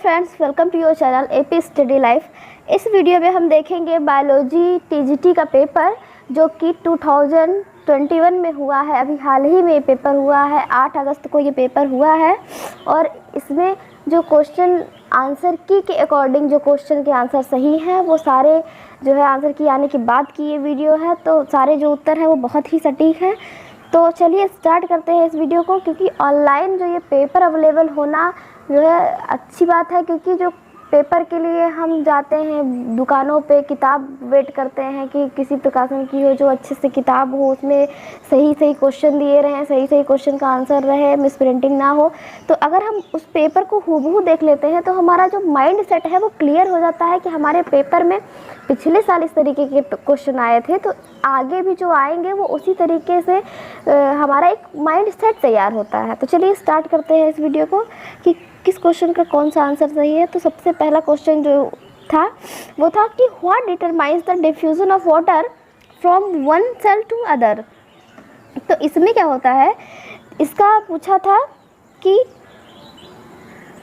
Friends, welcome to your channel AP study life. इस video में हम देखेंगे बायोलॉजी टीजीटी का पेपर जो कि 2021 में हुआ है। अभी हाल ही में ये पेपर हुआ है, 8 अगस्त को ये पेपर हुआ है। और इसमें जो क्वेश्चन आंसर की के अकॉर्डिंग जो क्वेश्चन के आंसर सही हैं वो सारे जो है आंसर की आने के बाद की ये वीडियो है, तो सारे जो उत्तर हैं वो बहुत ही सटीक हैं। तो चलिए स्टार्ट करते हैं इस वीडियो को, क्योंकि ऑनलाइन जो ये पेपर अवेलेबल होना जो है अच्छी बात है, क्योंकि जो पेपर के लिए हम जाते हैं दुकानों पे, किताब वेट करते हैं कि किसी प्रकाशन की हो जो अच्छे से किताब हो, उसमें सही सही क्वेश्चन दिए रहें, सही सही क्वेश्चन का आंसर रहे, मिस प्रिंटिंग ना हो। तो अगर हम उस पेपर को हूबहू देख लेते हैं तो हमारा जो माइंड सेट है वो क्लियर हो जाता है कि हमारे पेपर में पिछले साल इस तरीके के क्वेश्चन आए थे, तो आगे भी जो आएंगे वो उसी तरीके से हमारा एक माइंड सेट तैयार होता है। तो चलिए स्टार्ट करते हैं इस वीडियो को कि किस क्वेश्चन का कौन सा आंसर सही है। तो सबसे पहला क्वेश्चन जो था वो था कि what determines the diffusion of water from one cell to other. तो इसमें क्या होता है, इसका पूछा था कि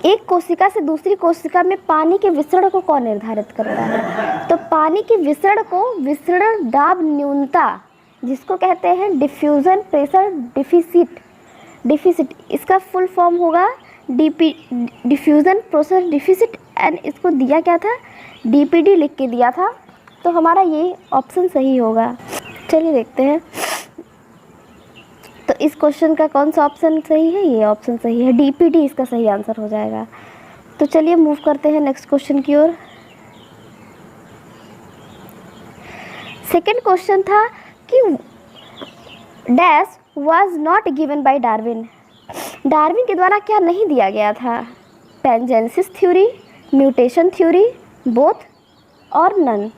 एक कोशिका से दूसरी कोशिका में पानी के विसरण को कौन निर्धारित करता है। तो पानी के विसरण को विसरण दाब न्यूनता, जिसको कहते हैं डिफ्यूजन प्रेशर डिफिसिट, इसका फुल फॉर्म होगा डिफ्यूजन प्रेशर डिफिसिट, एंड इसको दिया क्या था, डीपीडी लिख के दिया था। तो हमारा ये ऑप्शन सही होगा। चलिए देखते हैं तो इस क्वेश्चन का कौन सा ऑप्शन सही है। ये ऑप्शन सही है, डीपीडी इसका सही आंसर हो जाएगा। तो चलिए मूव करते हैं नेक्स्ट क्वेश्चन की ओर। सेकंड क्वेश्चन था कि dash was not given by Darwin. Darwin के द्वारा क्या नहीं दिया गया था, पेंजेंसिस थ्योरी, म्यूटेशन थ्योरी, बोथ और नन।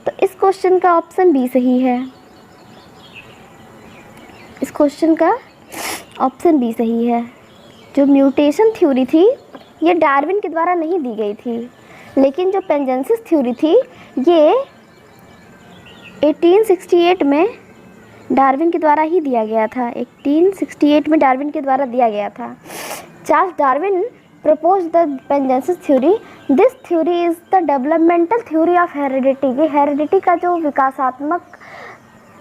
तो इस क्वेश्चन का ऑप्शन बी सही है। इस क्वेश्चन का ऑप्शन बी सही है। जो म्यूटेशन थ्योरी थी ये डार्विन के द्वारा नहीं दी गई थी, लेकिन जो पेंजेंसिस थ्योरी थी ये 1868 में डार्विन के द्वारा ही दिया गया था। 1868 में डार्विन के द्वारा दिया गया था। Charles Darwin proposed the pangenesis theory. This theory is the developmental theory of heredity. ये हेरिडिटी का जो विकासात्मक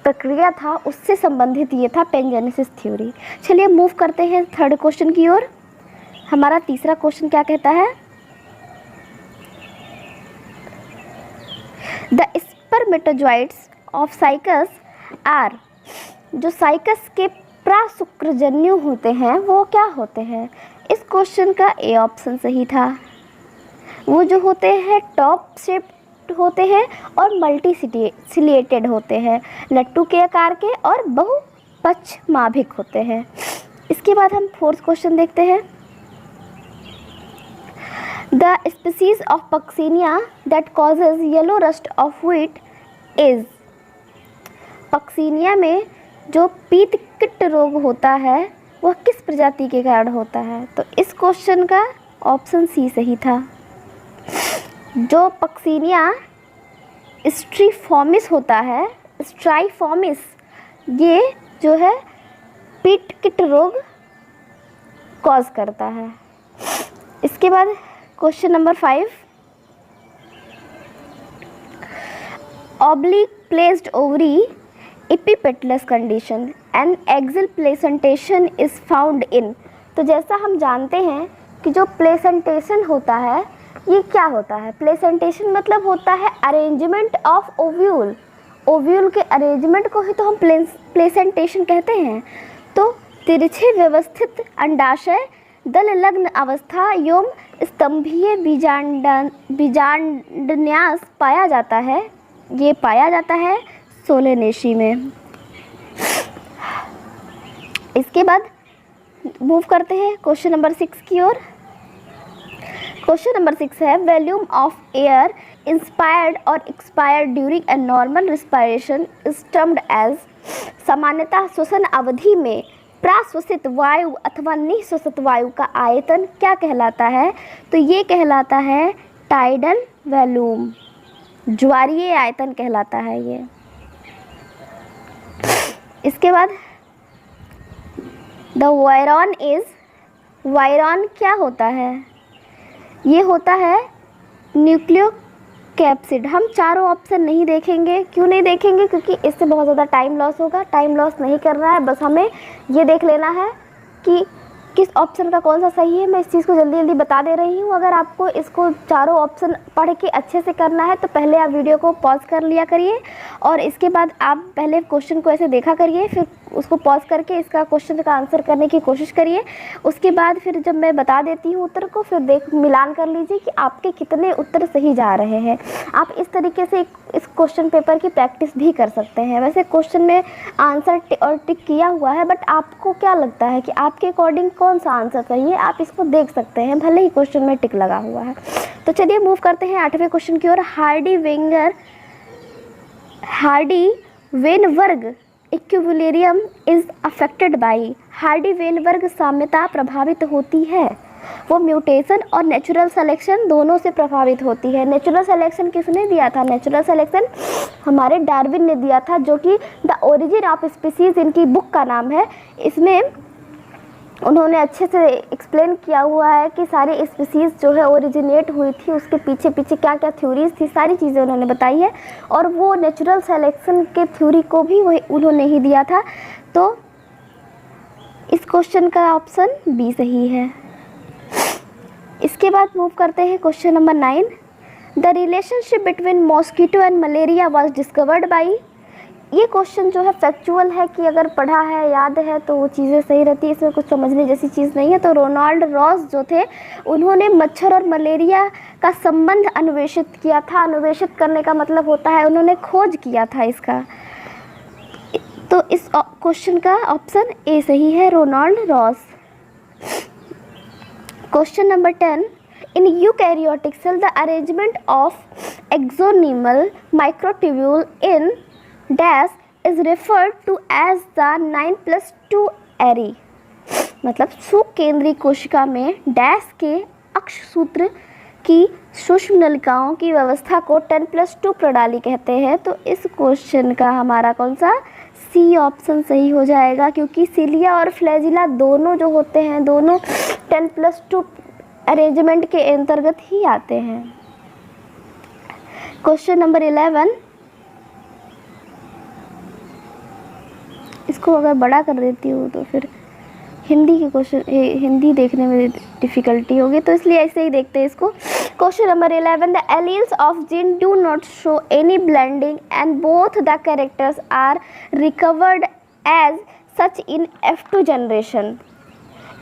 प्रक्रिया था उससे संबंधित ये था पेंजेनेसिस थ्योरी। चलिए मूव करते हैं थर्ड क्वेश्चन की ओर। हमारा तीसरा क्वेश्चन क्या कहता है, द स्पर्मेटोजोइड्स ऑफ साइकस आर। जो साइकस के प्राशुक्रजन्यु होते हैं वो क्या होते हैं। इस क्वेश्चन का ए ऑप्शन सही था। वो जो होते हैं टॉप शेप होते हैं और मल्टी सिलिएटेड होते हैं, लट्टू के आकार के और बहुपक्षमाभिक होते हैं। इसके बाद हम फोर्थ क्वेश्चन देखते हैं। The species of Puccinia that causes yellow rust of wheat is. Puccinia में जो पीत कीट रोग होता है वह किस प्रजाति के कारण होता है। तो इस क्वेश्चन का ऑप्शन सी सही था। जो पक्सिनिया स्ट्रीफॉर्मिस होता है, स्ट्राइफॉर्मिस, ये जो है पीट कीट रोग कॉज करता है। इसके बाद question number 5, oblique placed ovary epipetalous condition and axial placentation is found इन। तो जैसा हम जानते हैं कि जो प्लेसेंटेशन होता है ये क्या होता है। प्लेसेंटेशन मतलब होता है अरेंजमेंट ऑफ ओव्यूल। ओव्यूल के अरेंजमेंट को ही तो हम प्लेसेंटेशन कहते हैं। तो तिरछे व्यवस्थित अंडाशय दल लग्न अवस्था एवं स्तंभीय बीजांडन्यास पाया जाता है। ये पाया जाता है सोलेनेशी में। इसके बाद मूव करते हैं क्वेश्चन नंबर 6 की ओर। क्वेश्चन नंबर 6 है, वॉल्यूम ऑफ एयर इंस्पायर्ड और expired during a normal respiration is termed as. सामान्यतः श्वसन अवधि में प्राश्वसित वायु अथवा निःश्वसित वायु का आयतन क्या कहलाता है। तो ये कहलाता है टाइडल वॉल्यूम, ज्वारीय आयतन कहलाता है ये। इसके बाद द वायरॉन इज, वायरॉन क्या होता है। ये होता है न्यूक्लियोकैप्सिड। हम चारों ऑप्शन नहीं देखेंगे। क्यों नहीं देखेंगे? क्योंकि इससे बहुत ज़्यादा टाइम लॉस होगा। टाइम लॉस नहीं करना है, बस हमें ये देख लेना है कि किस ऑप्शन का कौन सा सही है। मैं इस चीज़ को जल्दी जल्दी बता दे रही हूँ। अगर आपको इसको चारों ऑप्शन पढ़ के अच्छे से करना है तो पहले आप वीडियो को पॉज कर लिया करिए और इसके बाद आप पहले क्वेश्चन को ऐसे देखा करिए, फिर उसको पॉज करके इसका क्वेश्चन का आंसर करने की कोशिश करिए। उसके बाद फिर जब मैं बता देती हूँ उत्तर को, फिर मिलान कर लीजिए कि आपके कितने उत्तर सही जा रहे हैं। आप इस तरीके से इस क्वेश्चन पेपर की प्रैक्टिस भी कर सकते हैं। वैसे क्वेश्चन में आंसर और टिक किया हुआ है, बट आपको क्या लगता है कि आपके अकॉर्डिंग कौन सा आंसर सही है, आप इसको देख सकते हैं भले ही क्वेश्चन में टिक लगा हुआ है। तो चलिए मूव करते हैं 8वें क्वेश्चन की ओर। Hardy Weinberg equilibrium is affected by. Hardy Weinberg साम्यता प्रभावित होती है, वो म्यूटेशन और नेचुरल सिलेक्शन दोनों से प्रभावित होती है। नेचुरल सिलेक्शन किसने दिया था? नेचुरल सिलेक्शन हमारे डार्विन ने दिया था, जो कि द ओरिजिन ऑफ स्पीसीज इनकी बुक का नाम है। इसमें उन्होंने अच्छे से एक्सप्लेन किया हुआ है कि सारी स्पीसीज़ जो है ओरिजिनेट हुई थी, उसके पीछे पीछे क्या क्या थ्योरीज थी, सारी चीज़ें उन्होंने बताई है। और वो नेचुरल सिलेक्शन के थ्योरी को भी वही उन्होंने ही दिया था। तो इस क्वेश्चन का ऑप्शन बी सही है। इसके बाद मूव करते हैं question number 9। The relationship between mosquito and malaria was discovered by. ये क्वेश्चन जो है फैक्चुअल है कि अगर पढ़ा है, याद है तो वो चीज़ें सही रहती है, इसमें कुछ समझने जैसी चीज़ नहीं है। तो रोनाल्ड रॉस जो थे उन्होंने मच्छर और मलेरिया का संबंध अन्वेषित किया था। अन्वेषित करने का मतलब होता है उन्होंने खोज किया था इसका। तो इस क्वेश्चन का ऑप्शन ए सही है, Ronald Ross. Question number 10। In eukaryotic cell the arrangement of axonemal microtubule in dash is referred to as the 9+2 array. मतलब सुकेंद्रीय कोशिका में डैश के अक्ष सूत्र की सूक्ष्म नलिकाओं की व्यवस्था को 10+2 प्रणाली कहते हैं। तो इस क्वेश्चन का हमारा कौन सा सी ऑप्शन सही हो जाएगा, क्योंकि सिलिया और फ्लैजिला दोनों जो होते हैं दोनों 10+2 अरेंजमेंट के अंतर्गत ही आते हैं। Question number 11। इसको अगर बड़ा कर देती हूँ तो फिर हिंदी के क्वेश्चन हिंदी देखने में डिफ़िकल्टी होगी, तो इसलिए ऐसे ही देखते हैं इसको। Question number 11। The alleles of gene do not show any blending and both the characters are recovered as such in F2 generation.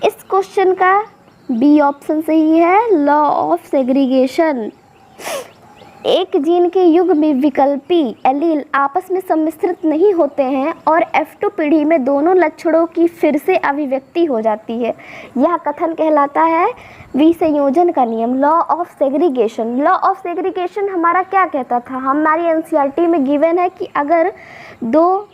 इस क्वेश्चन का बी ऑप्शन सही है, लॉ ऑफ सेग्रीगेशन। एक जीन के युग में विकल्पी एलील आपस में सम्मिश्रित नहीं होते हैं और F2 पीढ़ी में दोनों लक्षणों की फिर से अभिव्यक्ति हो जाती है। यह कथन कहलाता है विसंयोजन का नियम, law of segregation. Law of segregation हमारा क्या कहता था? हमारी NCERT में गिवन है कि अगर दो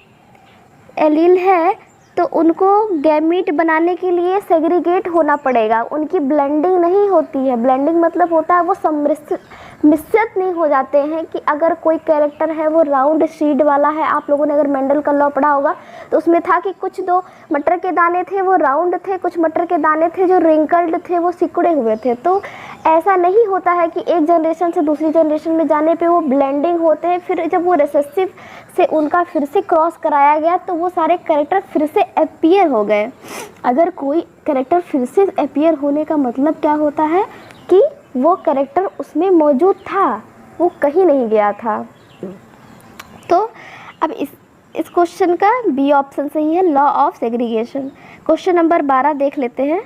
एलील है तो उनको गैमीट बनाने के लिए सेग्रीगेट होना पड़ेगा, उनकी ब्लेंडिंग नहीं होती है। ब्लेंडिंग मतलब होता है वो मिश्रित नहीं हो जाते हैं कि अगर कोई कैरेक्टर है वो राउंड शीड वाला है। आप लोगों ने अगर मेंडल का लॉ पढ़ा होगा तो उसमें था कि कुछ दो मटर के दाने थे वो राउंड थे, कुछ मटर के दाने थे जो रिंकल्ड थे, वो सिकुड़े हुए थे। तो ऐसा नहीं होता है कि एक जनरेशन से दूसरी जनरेशन में जाने पे वो ब्लेंडिंग होते हैं। फिर जब वो रिसेसिव से उनका फिर से क्रॉस कराया गया तो वो सारे कैरेक्टर फिर से अपीयर हो गए। अगर कोई कैरेक्टर फिर से अपीयर होने का मतलब क्या होता है कि वो कैरेक्टर उसमें मौजूद था, वो कहीं नहीं गया था। तो अब इस क्वेश्चन का बी ऑप्शन सही है, law of segregation. Question number 12 देख लेते हैं।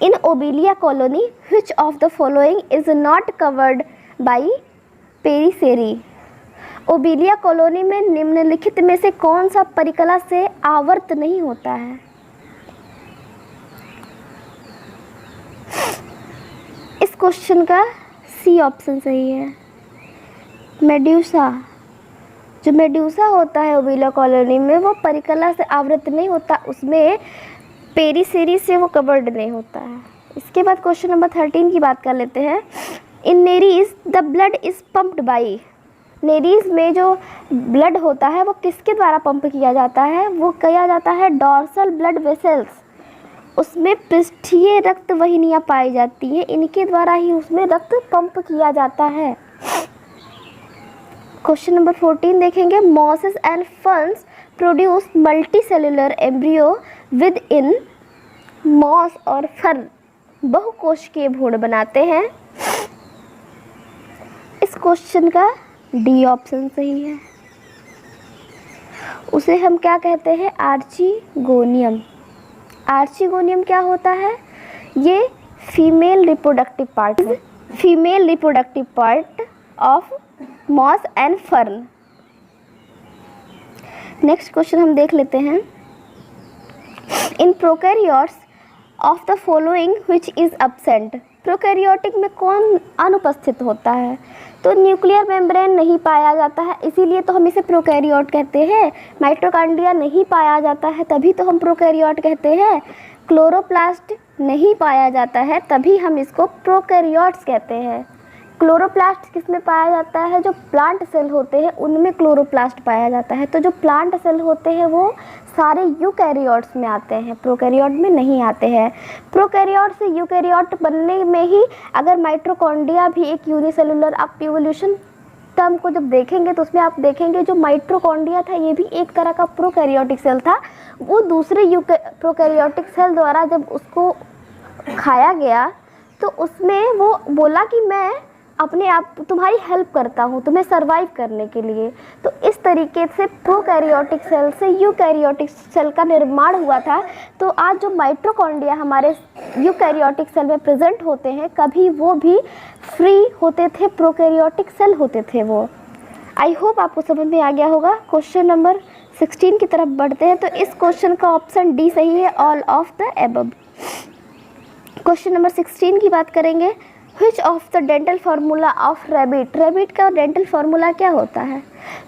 In Obelia colony which of the following is not covered by perisarc. Obelia colony में निम्नलिखित में से कौन सा परिकला से आवर्त नहीं होता है? इस क्वेश्चन का सी ऑप्शन सही है, मेड्यूसा। जो मेड्यूसा होता है ओबिलिया कॉलोनी में वो परिकला से आवृत नहीं होता, उसमें पेरीसेरी से वो कवर्ड नहीं होता है। इसके बाद क्वेश्चन नंबर 13 की बात कर लेते हैं। In Nereis the blood is pumped by. Nereis में जो ब्लड होता है वो किसके द्वारा पंप किया जाता है? वो किया जाता है डॉर्सल ब्लड वेसल्स। उसमें पृष्ठीय रक्त वाहिनियाँ पाई जाती हैं, इनके द्वारा ही उसमें रक्त पंप किया जाता है। क्वेश्चन नंबर 14 देखेंगे, mosses and ferns produce multicellular embryo within moss और फर्न बहुकोशिकीय भ्रूण बनाते हैं। इस क्वेश्चन का डी ऑप्शन सही है। उसे हम क्या कहते हैं? आर्चिगोनियम। आर्चिगोनियम क्या होता है? ये फीमेल रिप्रोडक्टिव पार्ट है, female reproductive part of moss and fern. Next question हम देख लेते हैं, in prokaryotes of the following which is absent. Prokaryotic में कौन अनुपस्थित होता है? तो न्यूक्लियर मेम्ब्रेन नहीं पाया जाता है, इसीलिए तो हम इसे प्रोकैरियोट कहते हैं। माइटोकॉन्ड्रिया नहीं पाया जाता है, तभी तो हम प्रोकैरियोट कहते हैं। क्लोरोप्लास्ट नहीं पाया जाता है, तभी हम इसको प्रोकैरियोट्स कहते हैं। क्लोरोप्लास्ट किस में पाया जाता है? जो प्लांट सेल होते हैं उनमें क्लोरोप्लास्ट पाया जाता है। तो जो प्लांट सेल होते हैं वो सारे यूकैरियोट्स में आते हैं, प्रोकैरियोट में नहीं आते हैं। प्रोकैरियोट से यूकैरियोट बनने में ही अगर माइटोकॉन्ड्रिया भी एक यूनिसेलुलर, आप इवोल्यूशन टर्म को जब देखेंगे तो उसमें आप देखेंगे जो माइटोकॉन्ड्रिया था ये भी एक तरह का प्रोकैरियोटिक सेल था। वो दूसरे प्रोकैरियोटिक सेल द्वारा जब उसको खाया गया तो उसमें वो बोला कि मैं अपने आप तुम्हारी हेल्प करता हूँ तुम्हें सरवाइव करने के लिए। तो इस तरीके से प्रोकैरियोटिक सेल से यूकैरियोटिक सेल का निर्माण हुआ था। तो आज जो माइटोकॉन्ड्रिया हमारे यूकैरियोटिक सेल में प्रेजेंट होते हैं, कभी वो भी फ्री होते थे, प्रोकैरियोटिक सेल होते थे वो। आई होप आपको समझ में आ गया होगा। क्वेश्चन नंबर 16 की तरफ बढ़ते हैं। तो इस क्वेश्चन का ऑप्शन डी सही है, all of the above. Question number 16 की बात करेंगे, which of the dental formula of rabbit. Rabbit का डेंटल फार्मूला क्या होता है?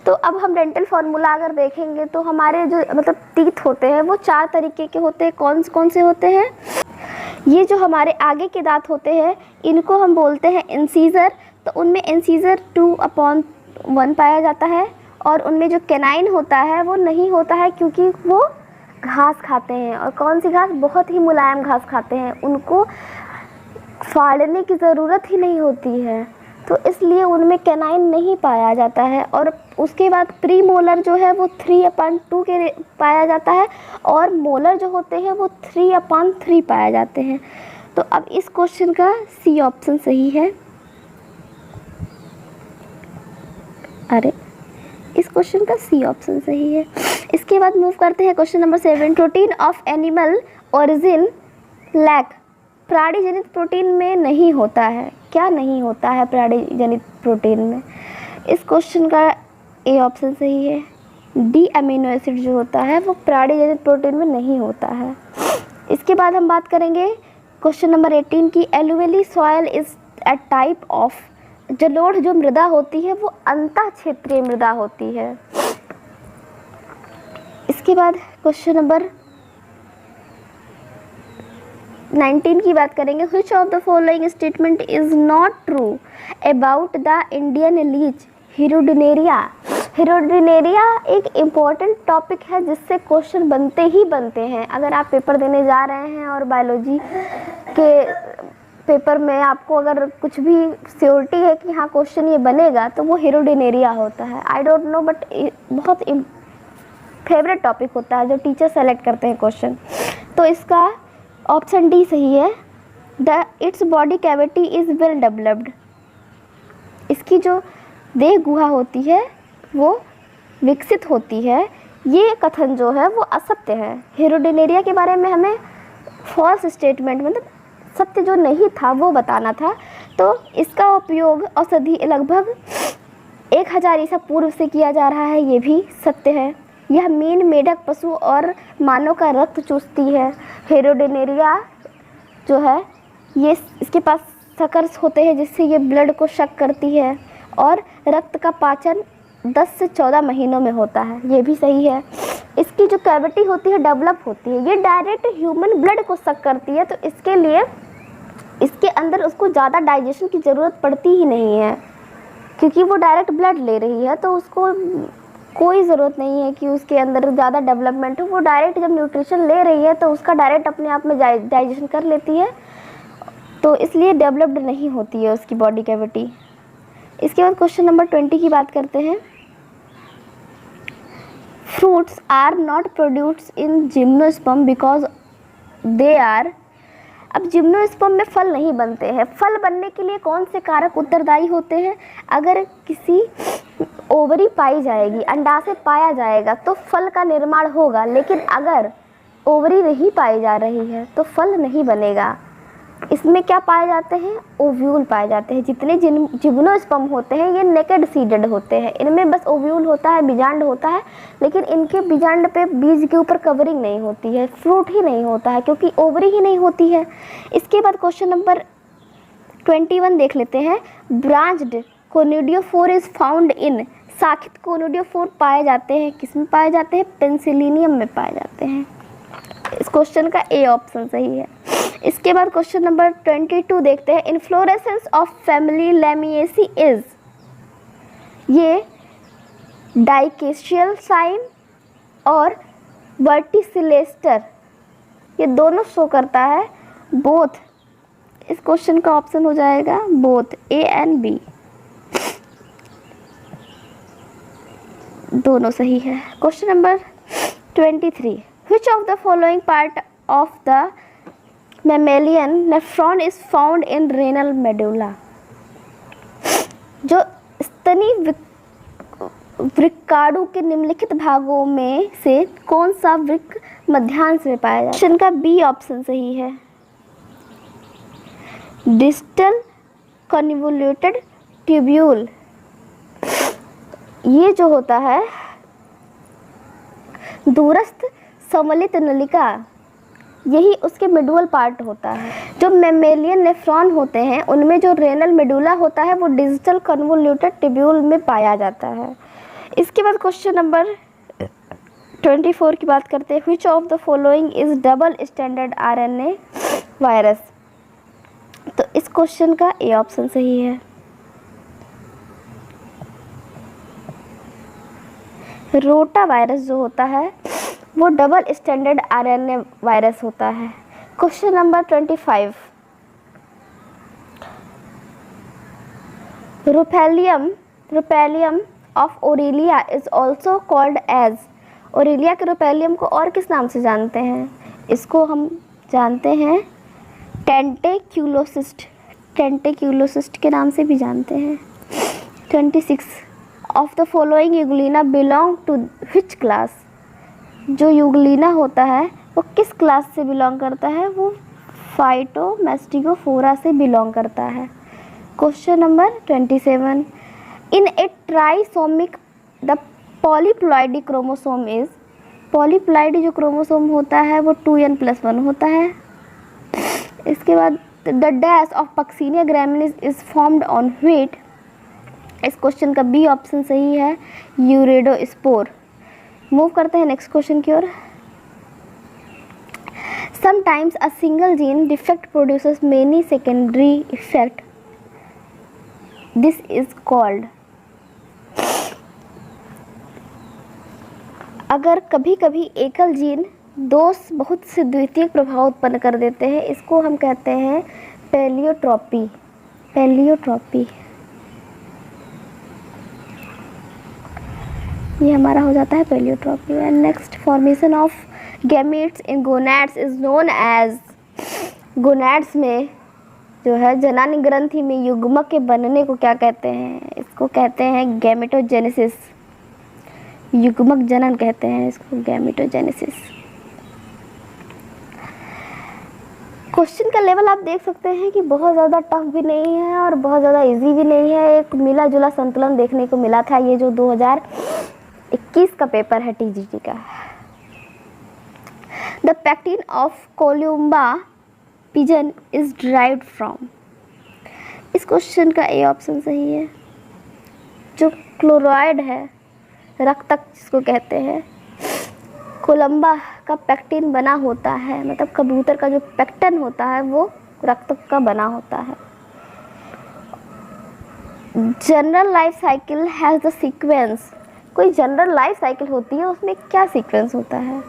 तो अब हम डेंटल फार्मूला अगर देखेंगे तो हमारे जो मतलब टीथ होते हैं वो 4 तरीके के होते हैं। कौन से होते हैं? ये जो हमारे आगे के दांत होते हैं इनको हम बोलते हैं इंसीजर। तो उनमें इंसीजर 2/1 पाया जाता है, और उनमें जो कैनाइन होता है वो नहीं होता है क्योंकि वो घास खाते हैं। और कौन सी घास? बहुत ही मुलायम घास खाते हैं, उनको फाड़ने की ज़रूरत ही नहीं होती है, तो इसलिए उनमें कैनाइन नहीं पाया जाता है। और उसके बाद प्री मोलर जो है वो 3/2 के पाया जाता है, और मोलर जो होते हैं वो 3/3 पाया जाते हैं। तो अब इस क्वेश्चन का सी ऑप्शन सही है। अरे इस क्वेश्चन का सी ऑप्शन सही है। इसके बाद मूव करते हैं question number 7, protein of animal origin lack. प्राणी जनित प्रोटीन में नहीं होता है। क्या नहीं होता है प्राणी जनित प्रोटीन में? इस क्वेश्चन का ए ऑप्शन सही है। डी अमीनो एसिड जो होता है वो प्राणी जनित प्रोटीन में नहीं होता है। इसके बाद हम बात करेंगे क्वेश्चन नंबर 18 की, alluvial soil is a type of. जलोढ़ जो मृदा होती है वो अंतः क्षेत्रीय मृदा होती है। इसके बाद क्वेश्चन नंबर 19 की बात करेंगे, which of the following statement is not true about the Indian leech hirudinaria. Hirudinaria एक इम्पॉर्टेंट टॉपिक है जिससे क्वेश्चन बनते ही बनते हैं। अगर आप पेपर देने जा रहे हैं और बायोलॉजी के पेपर में आपको अगर कुछ भी श्योरिटी है कि हाँ क्वेश्चन ये बनेगा तो वो हिरोडिनेरिया होता है। आई डोंट नो बट बहुत फेवरेट टॉपिक होता है जो टीचर सेलेक्ट करते हैं क्वेश्चन। तो इसका ऑप्शन डी सही है। Its body cavity is well developed. इसकी जो देह गुहा होती है वो विकसित होती है। ये कथन जो है वो असत्य है। हिरोडिनेरिया के बारे में हमें फॉल्स स्टेटमेंट मतलब सत्य जो नहीं था वो बताना था। तो इसका उपयोग औषधि लगभग 1000 ईसा पूर्व से किया जा रहा है, ये भी सत्य है। यह मीन मेढक पशु और मानव का रक्त चूसती है। हिरोडिनेरिया जो है ये इसके पास सकर्स होते हैं जिससे ये ब्लड को शक करती है, और रक्त का पाचन 10 से 14 महीनों में होता है, ये भी सही है। इसकी जो कैविटी होती है डेवलप होती है, ये डायरेक्ट ह्यूमन ब्लड को शक करती है, तो इसके लिए इसके अंदर उसको ज़्यादा डाइजेशन की ज़रूरत पड़ती ही नहीं है क्योंकि वो डायरेक्ट ब्लड ले रही है, तो उसको कोई ज़रूरत नहीं है कि उसके अंदर ज़्यादा डेवलपमेंट हो। वो डायरेक्ट जब न्यूट्रिशन ले रही है तो उसका डायरेक्ट अपने आप में डाइजेशन कर लेती है, तो इसलिए डेवलप्ड नहीं होती है उसकी बॉडी कैविटी। इसके बाद क्वेश्चन नंबर 20 की बात करते हैं। Fruits are not produced in gymnosperm because they are. अब जिम्नोस्पर्म में फल नहीं बनते हैं। फल बनने के लिए कौन से कारक उत्तरदायी होते हैं? अगर किसी ओवरी पाई जाएगी, अंडाशय पाया जाएगा तो फल का निर्माण होगा, लेकिन अगर ओवरी नहीं पाई जा रही है तो फल नहीं बनेगा। इसमें क्या पाए जाते हैं? ओव्यूल पाए जाते हैं। जितने जिम्नोस्पर्म होते हैं ये नेकेड सीडेड होते हैं, इनमें बस ओव्यूल होता है, बीजांड होता है, लेकिन इनके बीजांड पे बीज के ऊपर कवरिंग नहीं होती है, फ्रूट ही नहीं होता है क्योंकि ओवरी ही नहीं होती है। इसके बाद क्वेश्चन नंबर 21 देख लेते हैं। Branched conidiophore is found in. शाखित कोनिडियोफोर पाए जाते हैं किसमें पाए जाते हैं? पेंसिलिनियम में पाए जाते हैं। इस क्वेश्चन का ए ऑप्शन सही है। इसके बाद क्वेश्चन नंबर 22 देखते हैं। Inflorescence of family lamiaceae is. ये डाइकेशियल साइन और वर्टिसिलेस्टर ये दोनों शो करता है। बोथ, इस क्वेश्चन का ऑप्शन हो जाएगा बोथ, ए एंड बी, दोनों सही है। Question number 23। Which of the following part of the mammalian nephron is found in renal medulla? जो स्तनी वृक्काणु के निम्नलिखित भागों में से कौन सा वृक्क मध्यांश में पाया जाता है? क्वेश्चन का बी ऑप्शन सही है। डिस्टल कन्वोल्यूटेड ट्यूब्यूल, ये जो होता है दूरस्थ सम्मिलित नलिका, यही उसके मिडुअल पार्ट होता है। जो मैमेलियन नेफ्रॉन होते हैं उनमें जो रेनल मेडुला होता है वो डिजिटल कन्वोल्यूटेड ट्यूब्यूल में पाया जाता है। इसके बाद क्वेश्चन नंबर 24 की बात करते हैं। Which of the following is double standard RNA virus? तो इस क्वेश्चन का ए ऑप्शन सही है। रोटा वायरस जो होता है वो डबल स्टैंडर्ड आरएनए वायरस होता है। Question number 25। Rhopalium of aurelia is also called as. Aurelia के रुपेलियम को और किस नाम से जानते हैं? इसको हम जानते हैं टेंटेक्यूलोसिस्ट, टेंटेक्यूलोसिस्ट के नाम से भी जानते हैं। 26 of the following euglena belong to which class? जो यूग्लिना होता है वो किस क्लास से बिलोंग करता है? वो फाइटोमेस्टिगोफोरा से बिलोंग करता है। Question number 27। In a trisomic the polyploidy chromosome is. Polyploidy जो क्रोमोसोम होता है वो 2n+1 होता है। इसके बाद the dash of puccinia graminis is formed on wheat. इस क्वेश्चन का बी ऑप्शन सही है, यूरेडोस्पोर। मूव करते हैं नेक्स्ट क्वेश्चन की ओर। Sometimes a single gene defect produces many secondary effect, this is called. अगर कभी कभी एकल जीन बहुत से द्वितीयक प्रभाव उत्पन्न कर देते हैं, इसको हम कहते हैं पेलियोट्रॉपी। पेलियोट्रॉपी ये हमारा हो जाता है pleiotropy. And next, formation of gametes in gonads is known as. Gonads में जो है जननांग ग्रंथि में युग्मक के बनने को क्या कहते हैं? इसको कहते हैं गैमेटोजेनेसिस। युग्मक जनन कहते हैं इसको, गैमेटोजेनेसिस। क्वेश्चन का लेवल आप देख सकते हैं कि बहुत ज़्यादा टफ भी नहीं है और बहुत ज़्यादा इजी भी नहीं है। एक मिला जुला संतुलन देखने को मिला था। ये जो 2021 का पेपर है टीजीटी का। The pecten of columba pigeon is derived from. इस क्वेश्चन का ए ऑप्शन सही है। जो क्लोराइड है, रक्तक जिसको कहते हैं, कोलंबा का पैक्टिन बना होता है, मतलब कबूतर का जो पैक्टन होता है वो रक्तक का बना होता है। General life cycle has the sequence कोई जनरल लाइफ साइकिल होती है, उसमें क्या सीक्वेंस होता है?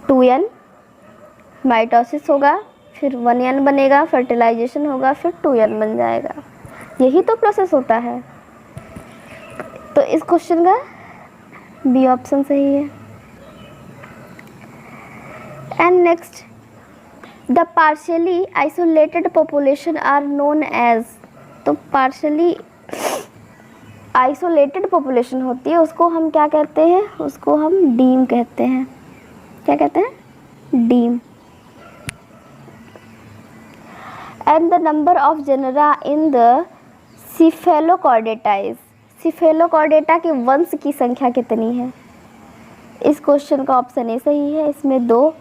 2n माइटोसिस होगा, फिर 1n बनेगा, फर्टिलाइजेशन होगा, फिर 2n बन जाएगा। यही तो प्रोसेस होता है। तो इस क्वेश्चन का बी ऑप्शन सही है। And next, the partially isolated population are known as. तो पार्शियली आइसोलेटेड पॉपुलेशन होती है, उसको हम क्या कहते हैं? उसको हम डीम कहते हैं। क्या कहते हैं? Deme. And the number of genera in the cephalochordates. Cephalochordata के वंश की संख्या कितनी है? इस क्वेश्चन का ऑप्शन ए सही है। इसमें 2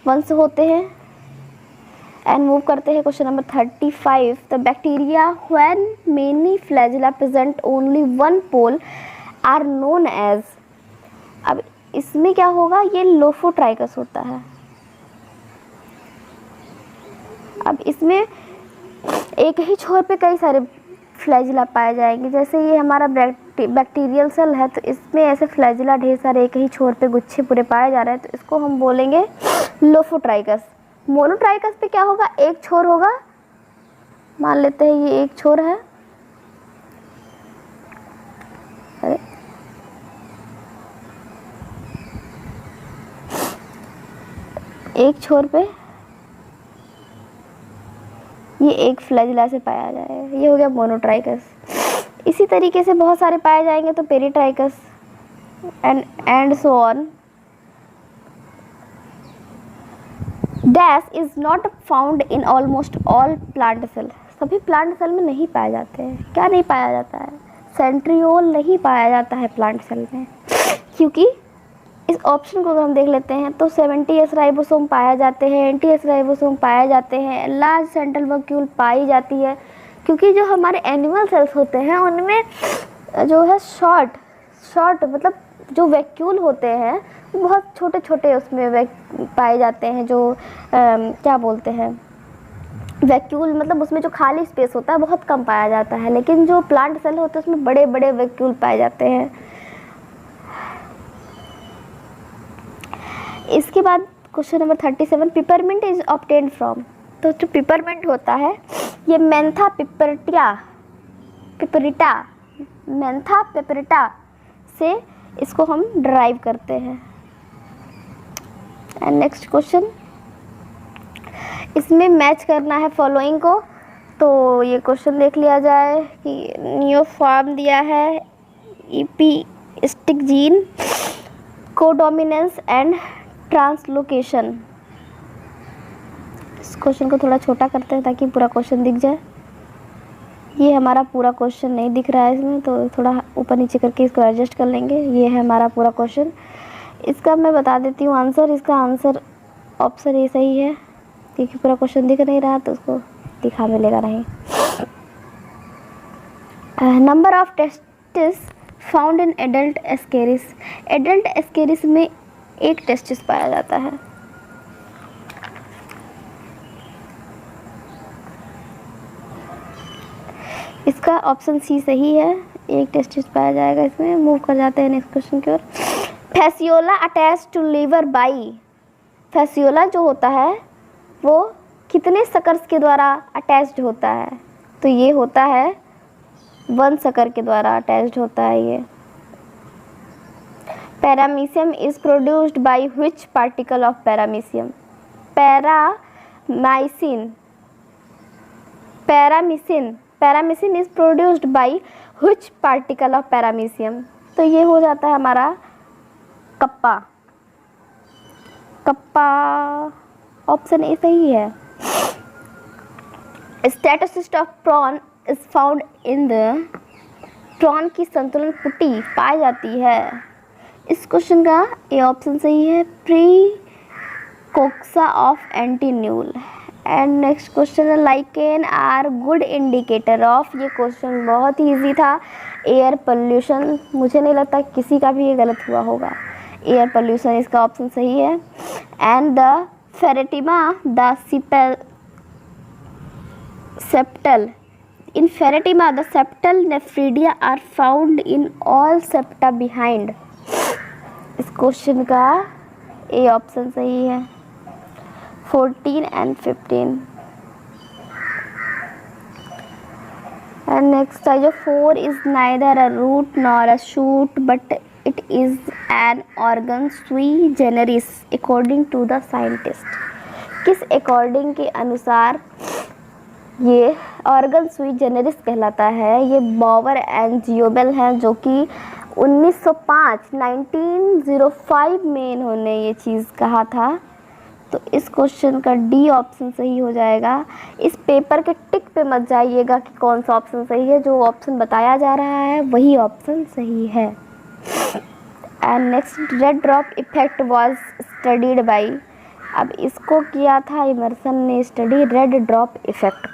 वंश होते हैं। एंड मूव करते हैं question number 35। The bacteria when many flagella present only 1 pole are known as. अब इसमें क्या होगा? ये लोफोट्राइकस होता है। अब इसमें एक ही छोर पे कई सारे फ्लैजिला पाए जाएंगे। जैसे ये हमारा बैक्टीरियल सेल है, तो इसमें ऐसे फ्लैजिला ढेर सारे एक ही छोर पे गुच्छे पूरे पाए जा रहे हैं, तो इसको हम बोलेंगे लोफोट्राइकस। मोनोट्राइकस पे क्या होगा? एक छोर होगा। मान लेते हैं ये एक छोर है, अरे एक छोर पे ये एक फ्लैजिला से पाया जाएगा, ये हो गया मोनोट्राइकस। इसी तरीके से बहुत सारे पाए जाएंगे, तो peritrichous and so on. Dash is not found in almost all plant cell. सभी प्लांट सेल में नहीं पाए जाते हैं। क्या नहीं पाया जाता है? सेंट्रियोल नहीं पाया जाता है प्लांट सेल में, क्योंकि इस ऑप्शन को अगर हम देख लेते हैं तो 70s राइबोसोम पाए जाते हैं, 80s राइबोसोम पाए जाते हैं, लार्ज सेंट्रल वैक्यूल पाई जाती है। क्योंकि जो हमारे एनिमल सेल्स होते हैं उनमें जो है शॉर्ट मतलब जो वैक्यूल होते हैं वो बहुत छोटे छोटे उसमें पाए जाते हैं। जो क्या बोलते हैं, वैक्यूल मतलब उसमें जो खाली स्पेस होता है बहुत कम पाया जाता है। लेकिन जो प्लांट सेल होते हैं उसमें बड़े बड़े वैक्यूल पाए जाते हैं। इसके बाद question number 37, peppermint is obtained from. तो जो पिपरमिंट होता है ये मेंथा पिपरिटा से इसको हम ड्राइव करते हैं। एंड नेक्स्ट क्वेश्चन, इसमें मैच करना है फॉलोइंग को। तो ये क्वेश्चन देख लिया जाए कि नियोफॉर्म दिया है, इपिस्टिक जीन, कोडोमिनेंस एंड ट्रांसलोकेशन। इस क्वेश्चन को थोड़ा छोटा करते हैं ताकि पूरा क्वेश्चन दिख जाए। ये हमारा पूरा क्वेश्चन नहीं दिख रहा है इसमें, तो थोड़ा ऊपर नीचे करके इसको एडजस्ट कर लेंगे। ये है हमारा पूरा क्वेश्चन। इसका मैं बता देती हूँ आंसर। इसका आंसर ऑप्शन ए सही है, क्योंकि पूरा क्वेश्चन दिख नहीं रहा तो उसको दिखा मिलेगा नहीं। Number of testis found in adult Ascaris. Adult Ascaris में एक टेस्टिस पाया जाता है। इसका ऑप्शन सी सही है, एक टेस्टिस पाया जाएगा इसमें। मूव कर जाते हैं नेक्स्ट क्वेश्चन की ओर। Fasciola attach to liver by. Fasciola जो होता है वो कितने सकर्स के द्वारा अटैच्ड होता है? तो ये होता है 1 सकर के द्वारा अटैच्ड होता है ये। Paramecium is produced by which particle of paramecium. Paramecium is produced by which particle of paramecium. तो ये हो जाता है हमारा कप्पा। ऑप्शन ए सही है। Statocyst of prawn is found in the. Prawn की संतुलन पुटी पाई जाती है। इस क्वेश्चन का ए ऑप्शन सही है, precoxa of antennule. And next question, lichen are good indicator of. ये क्वेश्चन बहुत ही ईजी था। एयर पोल्यूशन, मुझे नहीं लगता किसी का भी ये गलत हुआ होगा। एयर पोल्यूशन इसका ऑप्शन सही है। And the pheretima the septal, in pheretima the septal nephridia are found in all septa behind. इस क्वेश्चन का ए ऑप्शन सही है, 14 and 15। And next Styrofoam is neither a root nor a shoot, but it is an organ sui generis according to the scientist। किस according के अनुसार ये organ सुई Gennaris कहलाता है? ये बॉवर एंड जियोबेल हैं, जो कि 1905 में इन्होंने ये चीज़ कहा था। तो इस क्वेश्चन का डी ऑप्शन सही हो जाएगा। इस पेपर के टिक पे मत जाइएगा कि कौन सा ऑप्शन सही है, जो ऑप्शन बताया जा रहा है वही ऑप्शन सही है। And next, red drop effect was studied by. अब इसको किया था इमर्सन ने स्टडी, रेड ड्रॉप इफेक्ट को।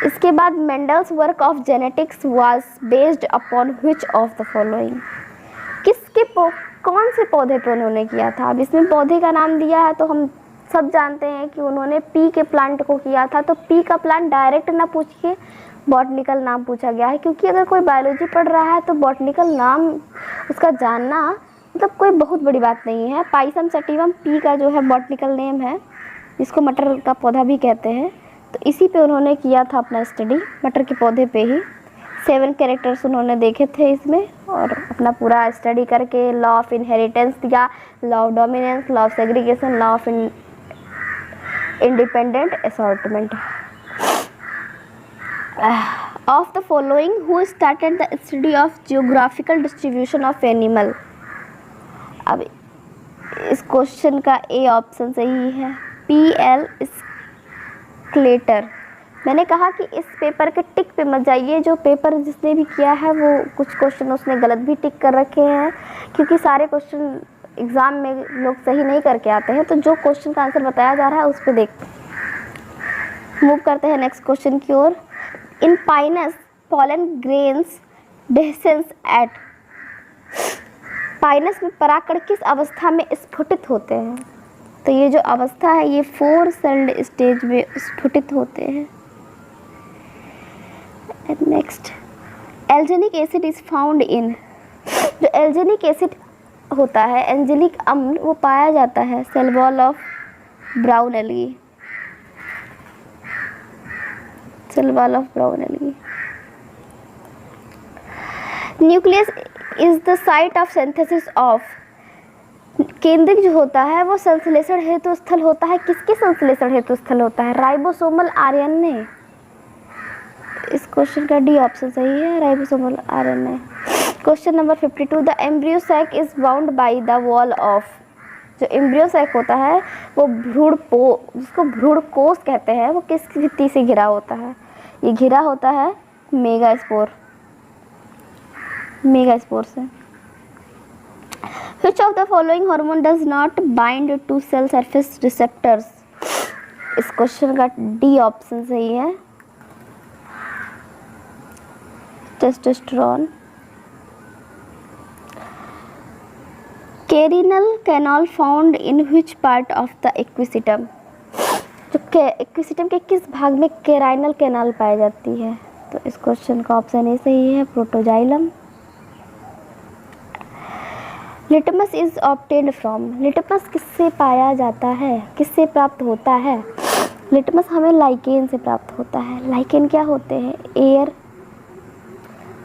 इसके बाद Mendel's work of genetics was based upon which of the following. कौन से पौधे पे उन्होंने किया था? अब इसमें पौधे का नाम दिया है तो हम सब जानते हैं कि उन्होंने पी के प्लांट को किया था। तो पी का प्लांट डायरेक्ट ना पूछ के बॉटनिकल नाम पूछा गया है, क्योंकि अगर कोई बायोलॉजी पढ़ रहा है तो बॉटनिकल नाम उसका जानना मतलब कोई बहुत बड़ी बात नहीं है। पाइसम सटिवम पी का जो है बॉटनिकल नेम है, जिसको मटर का पौधा भी कहते हैं। तो इसी पे उन्होंने किया था अपना स्टडी, मटर के पौधे पे ही। 7 कैरेक्टर्स उन्होंने देखे थे इसमें, और अपना पूरा स्टडी करके लॉ ऑफ इनहेरिटेंस दिया, law of dominance, law of segregation, law of independent assortment. Of the following who started the study of geographical distribution of animal. अब इस क्वेश्चन का ए ऑप्शन सही है, P.L. स्क्लेटर। मैंने कहा कि इस पेपर के टिक पे मत जाइए, जो पेपर जिसने भी किया है वो कुछ क्वेश्चन उसने गलत भी टिक कर रखे हैं, क्योंकि सारे क्वेश्चन एग्ज़ाम में लोग सही नहीं करके आते हैं। तो जो क्वेश्चन का आंसर बताया जा रहा है उस पर देखते हैं। मूव करते हैं नेक्स्ट क्वेश्चन की ओर। In pinus pollen grains dehiscence at. Pinus में परागकण किस अवस्था में स्फुटित होते हैं? तो ये जो अवस्था है ये 4 सेल्ड स्टेज में स्फुटित होते हैं। Next, alginic acid is found in. जो एल्जेनिक एसिड होता है, एंजेलिक अम्ल, वो पाया जाता है cell wall of brown algae. Cell wall of brown algae. Nucleus is the site of synthesis of. केंद्रक जो होता है वो संश्लेषण हेतु स्थल होता है। किसके संश्लेषण हेतु स्थल होता है? Ribosomal RNA. इस क्वेश्चन का डी ऑप्शन सही है, ribosomal RNA. Question number 52, the embryo sac is bound by the wall of. जो एम्ब्रियो सैक होता है वो जिसको भ्रूण कोश कहते हैं, वो किस भित्ति से घिरा होता है? ये घिरा होता है मेगास्पोर से। Which of the following hormone does not bind to cell surface receptors? इस क्वेश्चन का डी ऑप्शन सही है, testosterone. Carinal canal found in which part of the equistetum? जो इक्विस्टम के किस भाग में कैराइनल कैनाल पाई जाती है? तो इस क्वेश्चन का ऑप्शन ए सही है, protoxylem. Litmus is obtained from. Litmus किससे पाया जाता है, किससे प्राप्त होता है? लिटमस हमें लाइकेन से प्राप्त होता है। लाइकेन क्या होते हैं? एयर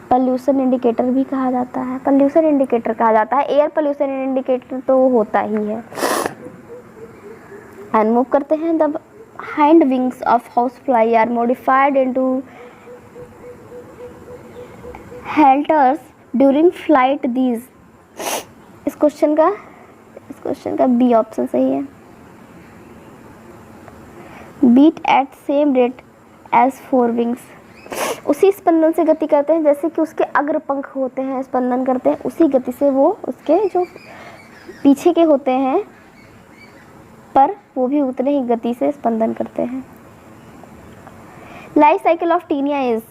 पॉल्यूशन इंडिकेटर भी कहा जाता है, पॉल्यूशन इंडिकेटर कहा जाता है। एयर पॉल्यूशन इंडिकेटर तो होता ही है। एंड मूव करते हैं। The hind wings of house fly are modified into halteres during flight these. इस क्वेश्चन का बी ऑप्शन सही है, beat at same rate as fore wings. उसी स्पंदन से गति करते हैं जैसे कि उसके अग्र पंख होते हैं, स्पंदन करते हैं उसी गति से वो उसके जो पीछे के होते हैं पर वो भी उतने ही गति से स्पंदन करते हैं। Life cycle of taenia is.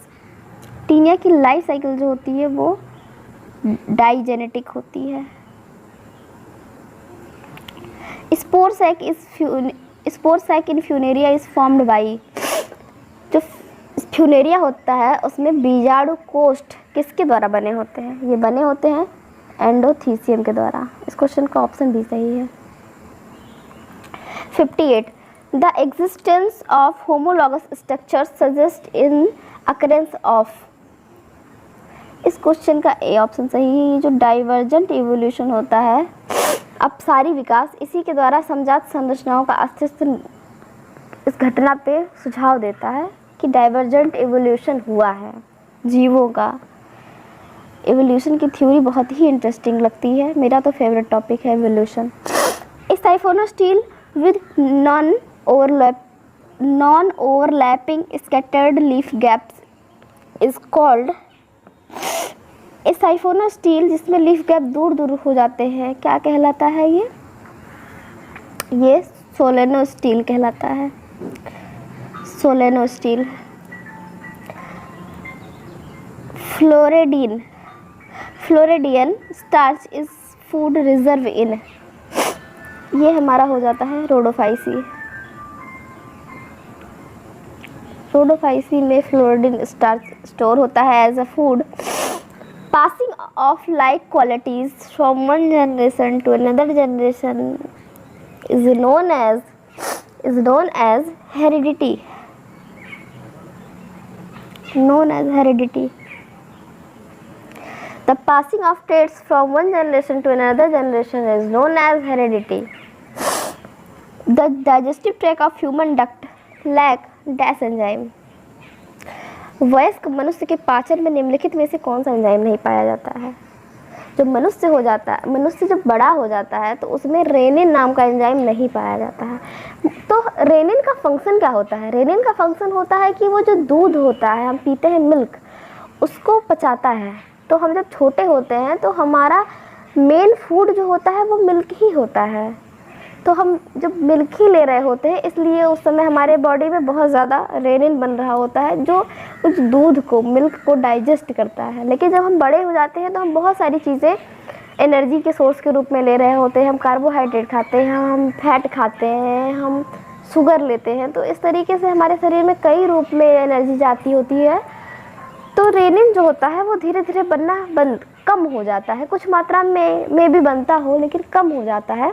Taenia की लाइफ साइकिल जो होती है वो डाइजेनेटिक होती है। Spore sac in funaria is formed by. जो फ्यूनेरिया होता है उसमें बीजाणु कोष्ठ किसके द्वारा बने होते हैं? ये बने होते हैं एंडोथीसियम के द्वारा। इस क्वेश्चन का ऑप्शन भी सही है। 58 the existence of homologous structure suggest in occurrence of. इस क्वेश्चन का ए ऑप्शन सही है। ये जो डाइवर्जेंट इवोल्यूशन होता है, अपसारी विकास, इसी के द्वारा समजात संरचनाओं का अस्तित्व इस घटना पे सुझाव देता है कि डाइवर्जेंट इवोल्यूशन हुआ है। जीवों का इवोल्यूशन की थ्योरी बहुत ही इंटरेस्टिंग लगती है, मेरा तो फेवरेट टॉपिक है इवोल्यूशन। इस siphonostele with non overlapping scattered leaf gaps is called. इस साइफोनोस्टील जिसमें लीफ गैप दूर दूर हो जाते हैं क्या कहलाता है? ये सोलेनोस्टील कहलाता है। Solenostele. Floridean starch is food reserve in. ये हमारा हो जाता है रोडोफाइसी। रोडोफाइसी में फ्लोरिडिन स्टार्च स्टोर होता है as a food. Passing of like qualities from one generation to another generation is known as heredity. The passing of traits from one generation to another generation is known as heredity. The digestive tract of human duct lack dash enzyme. वयस्क मनुष्य के पाचन में निम्नलिखित में से कौन सा एंजाइम नहीं पाया जाता है? जब मनुष्य जब बड़ा हो जाता है तो उसमें रेनिन नाम का एंजाइम नहीं पाया जाता है। तो रेनिन का फंक्शन क्या होता है? रेनिन का फंक्शन होता है कि वो जो दूध होता है, हम पीते हैं मिल्क, उसको पचाता है। तो हम जब छोटे होते हैं तो हमारा मेन फूड जो होता है वो मिल्क ही होता है। तो हम जब मिल्क ही ले रहे होते हैं इसलिए उस समय हमारे बॉडी में बहुत ज़्यादा रेनिन बन रहा होता है जो उस दूध को, मिल्क को डाइजेस्ट करता है। लेकिन जब हम बड़े हो जाते हैं तो हम बहुत सारी चीज़ें एनर्जी के सोर्स के रूप में ले रहे होते हैं। हम कार्बोहाइड्रेट खाते हैं, हम फैट खाते हैं, हम शुगर लेते हैं। तो इस तरीके से हमारे शरीर में कई रूप में एनर्जी जाती होती है। तो रेनिन जो होता है वो धीरे धीरे बनना कम हो जाता है। कुछ मात्रा में भी बनता हो लेकिन कम हो जाता है।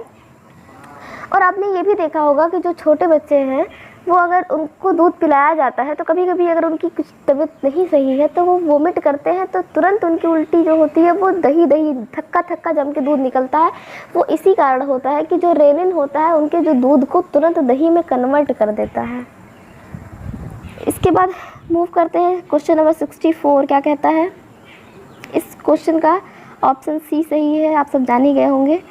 और आपने ये भी देखा होगा कि जो छोटे बच्चे हैं वो अगर उनको दूध पिलाया जाता है तो कभी कभी अगर उनकी कुछ तबीयत नहीं सही है तो वो वोमिट करते हैं, तो तुरंत उनकी उल्टी जो होती है वो दही थक्का जम के दूध निकलता है। वो इसी कारण होता है कि जो रेनिन होता है उनके जो दूध को तुरंत दही में कन्वर्ट कर देता है। इसके बाद मूव करते हैं क्वेश्चन नंबर 64 क्या कहता है? इस क्वेश्चन का ऑप्शन सी सही है, आप सब जान ही गए होंगे।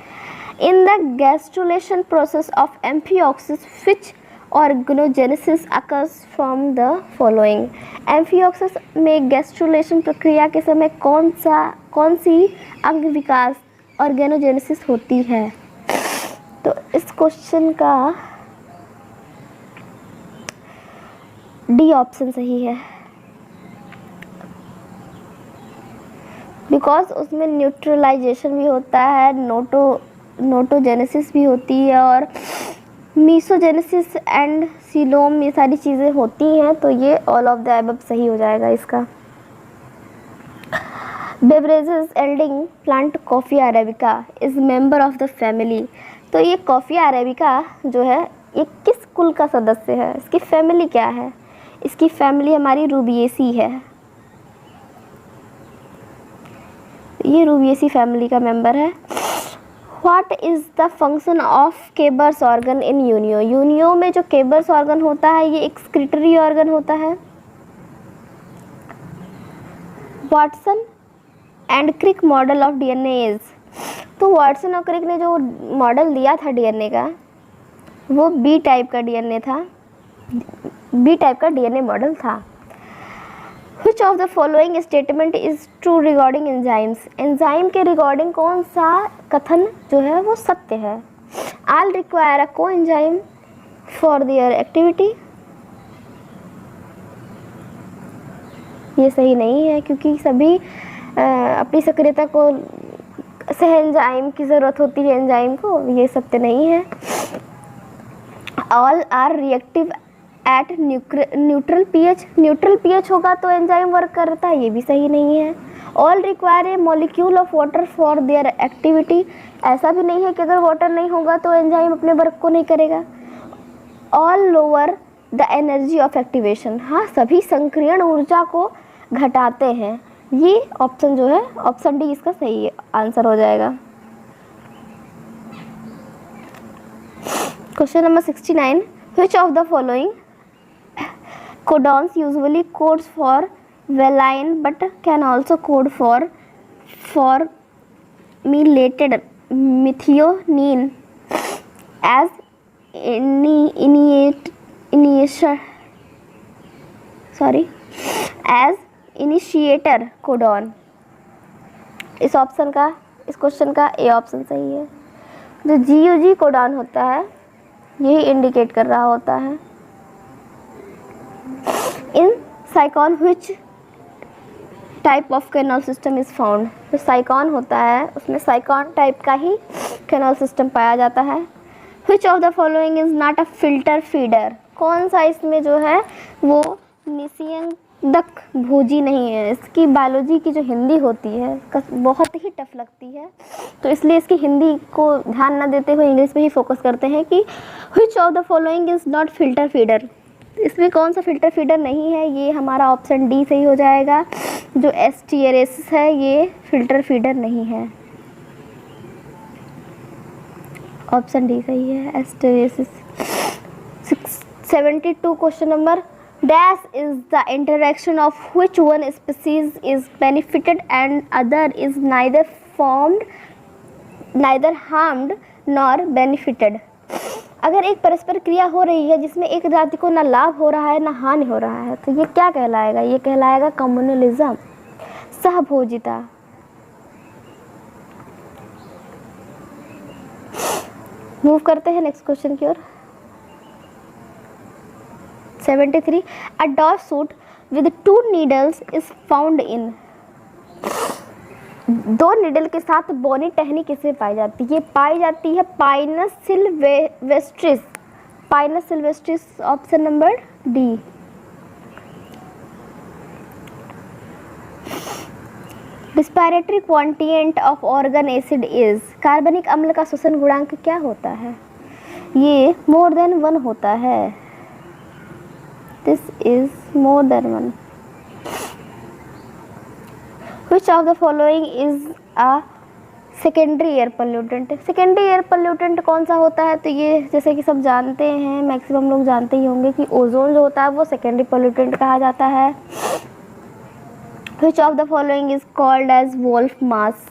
In the gastrulation process of amphioxus, which organogenesis occurs from the following? Amphioxus में gastrulation प्रक्रिया के समय कौन सी अंग विकास ऑर्गेनोजेनेसिस होती है? तो इस क्वेश्चन का डी ऑप्शन सही है, बिकॉज उसमें न्यूट्रलाइजेशन भी होता है, नोटोजेनेसिस भी होती है और मीसोजेनेसिस एंड सीलोम, ये सारी चीज़ें होती हैं। तो ये ऑल ऑफ द अबव सही हो जाएगा इसका। Beverages एल्डिंग plant coffee arabica is member of the family. तो ये कॉफी अरेबिका जो है ये किस कुल का सदस्य है? इसकी फैमिली क्या है? इसकी फैमिली हमारी रूबिएसी है। ये रूबिएसी फैमिली का मेंबर है। What is the function of Keber's organ in unio? Unio में जो केबर्स ऑर्गन होता है ये एक्सक्रीटरी ऑर्गन होता है। Watson and Crick model of DNA is. तो वाटसन और क्रिक ने जो मॉडल दिया था डीएनए का वो बी टाइप का डीएनए था, बी टाइप का डीएनए मॉडल था। Which of the following statement is true regarding enzymes? Enzyme के रिगार्डिंग कौन सा कथन जो है वो सत्य है? All require a coenzyme for their activity। ये सही नहीं है क्योंकि सभी अपनी सक्रियता को सह एंजाइम की ज़रूरत होती है एंजाइम को, ये सत्य नहीं है। All are reactive at neutral pH. Neutral pH होगा तो एंजाइम वर्क करता है, ये भी सही नहीं है। All require a molecule of water for their activity, ऐसा भी नहीं है कि अगर वाटर नहीं होगा तो एंजाइम अपने वर्क को नहीं करेगा। All lower the energy of activation, हाँ सभी संक्रियण ऊर्जा को घटाते हैं। ये ऑप्शन जो है ऑप्शन डी इसका सही आंसर हो जाएगा। Question number 69, which of the following codons usually codes for valine but can also code for formylated methionine as initiator codon? इस ऑप्शन का, इस क्वेश्चन का ए ऑप्शन सही है। जो GUG कोडॉन होता है यही इंडिकेट कर रहा होता है। In sycon which type of canal system is found, जो साइकॉन होता है उसमें साइकॉन टाइप का ही कैनल सिस्टम पाया जाता है। Which of the following is not a filter feeder, कौन सा इसमें जो है वो निषेधक भोजी नहीं है। इसकी बायोलॉजी की जो हिंदी होती है बहुत ही टफ लगती है, तो इसलिए इसकी हिंदी को ध्यान न देते हुए इंग्लिश पे ही फोकस करते हैं कि which of the following is not filter feeder, इसमें कौन सा फिल्टर फीडर नहीं है। ये हमारा ऑप्शन डी सही हो जाएगा। जो एस्टिएरेसिस है ये फिल्टर फीडर नहीं है, ऑप्शन डी सही है एस्टिएरेसिस। 72 question number, dash is the interaction of which one species is benefited and other is neither harmed nor benefited। अगर एक परस्पर क्रिया हो रही है जिसमें एक जाति को ना लाभ हो रहा है ना हानि हो रहा है तो ये क्या कहलाएगा, ये कहलाएगा कम्युनलिज्म, सहभोजिता। मूव करते हैं नेक्स्ट क्वेश्चन की ओर। 73, a dot suit with 2 needles is found in, 2 needle के साथ बोनी टहनी किसमें पाई जाती है? ये पाई जाती है pinus sylvestris, pinus sylvestris option number D. Respiratory quotient of organic acid is, कार्बनिक अम्ल का श्वसन गुणांक क्या होता है? ये मोर देन 1 होता है। This is more than 1. Which of the following is a secondary air pollutant? Secondary air pollutant कौन सा होता है? तो ये जैसे कि सब जानते हैं, मैक्सिमम लोग जानते ही होंगे कि ओजोन जो होता है वो सेकेंडरी पोल्यूटेंट कहा जाता है। Which of the following is called as wolf mass?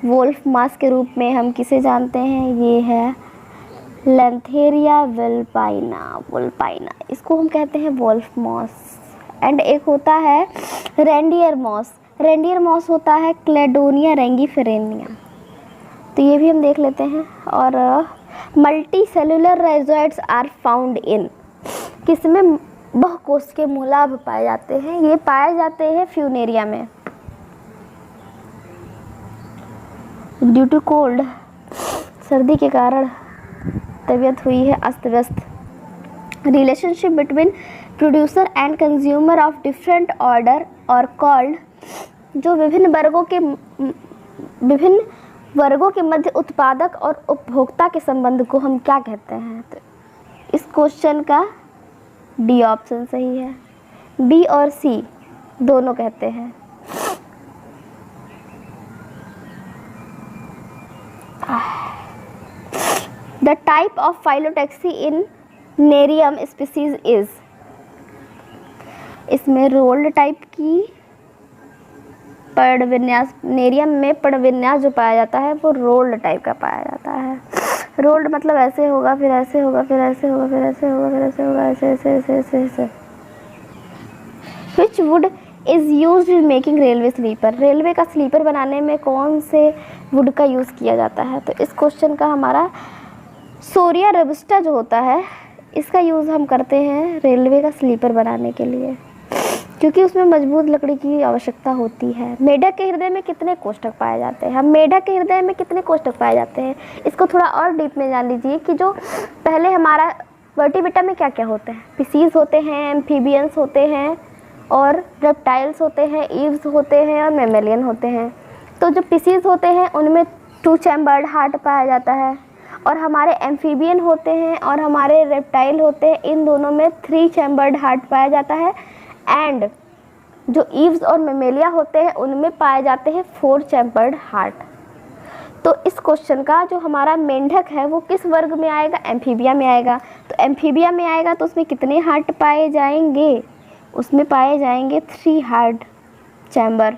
Wolf mass के रूप में हम किसे जानते हैं? ये है लैंथेरिया वुल्पाइना, इसको हम कहते हैं वोल्फ मॉस। एंड एक होता है रेंडियर मॉस, रेंडियर मॉस होता है क्लेडोनिया रेंगिफेरेनिया, तो ये भी हम देख लेते हैं। और multicellular rhizoids are found in, किसमें? बहुकोशिकीय मूलाभ पाए जाते हैं, ये पाए जाते हैं फ्यूनेरिया में। ड्यू टू कोल्ड, सर्दी के कारण तबीयत हुई है अस्त व्यस्त। Relationship between producer and consumer of different order और कॉल्ड, जो विभिन्न वर्गों के मध्य उत्पादक और उपभोक्ता के संबंध को हम क्या कहते हैं? तो इस क्वेश्चन का डी ऑप्शन सही है, बी और सी दोनों कहते हैं। The type of phyllotaxy in nerium species is, इसमें रोल्ड टाइप की पर्णविन्यास, नेरियम में पर्णविन्यास जो पाया जाता है वो रोल्ड टाइप का पाया जाता है। रोल्ड मतलब ऐसे होगा, फिर ऐसे होगा, फिर ऐसे होगा, फिर ऐसे होगा, फिर ऐसे होगा, ऐसे ऐसे ऐसे ऐसे ऐसे। Which wood is used in making railway sleeper? Railway का स्लीपर बनाने में कौन से वुड का यूज़ किया जाता है? तो इस क्वेश्चन का हमारा सोरिया रोबस्टा जो होता है इसका यूज़ हम करते हैं रेलवे का स्लीपर बनाने के लिए, क्योंकि उसमें मजबूत लकड़ी की आवश्यकता होती है। मेढक के हृदय में कितने कोष्ठक पाए जाते हैं? हम मेढक के हृदय में कितने कोष्ठक पाए जाते हैं, इसको थोड़ा और डीप में जान लीजिए कि जो पहले हमारा वर्टिब्रेटा में क्या क्या होते हैं? स्पीसीज होते हैं, एम्फीबियंस होते हैं और रेप्टाइल्स होते हैं, ईव्स होते हैं और मैमेलियन होते हैं। तो जो स्पीसीज होते हैं उनमें 2 चैम्बर्ड हार्ट पाया जाता है, और हमारे एम्फीबियन होते हैं और हमारे रेप्टाइल होते हैं, इन दोनों में 3 चैम्बर्ड हार्ट पाया जाता है। एंड जो ईव्स और मैमेलिया होते हैं उनमें पाए जाते हैं 4 चैम्बर्ड हार्ट। तो इस क्वेश्चन का जो हमारा मेंढक है वो किस वर्ग में आएगा? एम्फीबिया में आएगा। तो एम्फीबिया में आएगा तो उसमें कितने हार्ट पाए जाएंगे? उसमें पाए जाएंगे 3 हार्ट चैम्बर।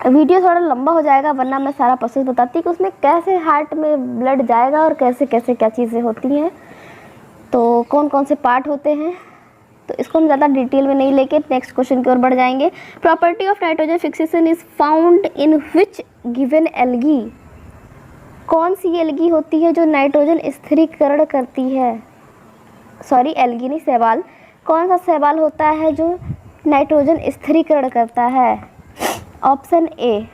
वीडियो थोड़ा लंबा हो जाएगा, वरना मैं सारा प्रोसेस बताती कि उसमें कैसे हार्ट में ब्लड जाएगा और कैसे कैसे क्या चीज़ें होती हैं, तो कौन कौन से पार्ट होते हैं। तो इसको हम ज़्यादा डिटेल में नहीं लेके नेक्स्ट क्वेश्चन की ओर बढ़ जाएंगे। Property of nitrogen fixation is found in which given algae? कौन सी एल्गी होती है जो नाइट्रोजन स्थिरीकरण करती है? सॉरी, एल्गी नहीं, शैवाल। कौन सा शैवाल होता है जो नाइट्रोजन स्थिरीकरण करता है? ऑप्शन ए,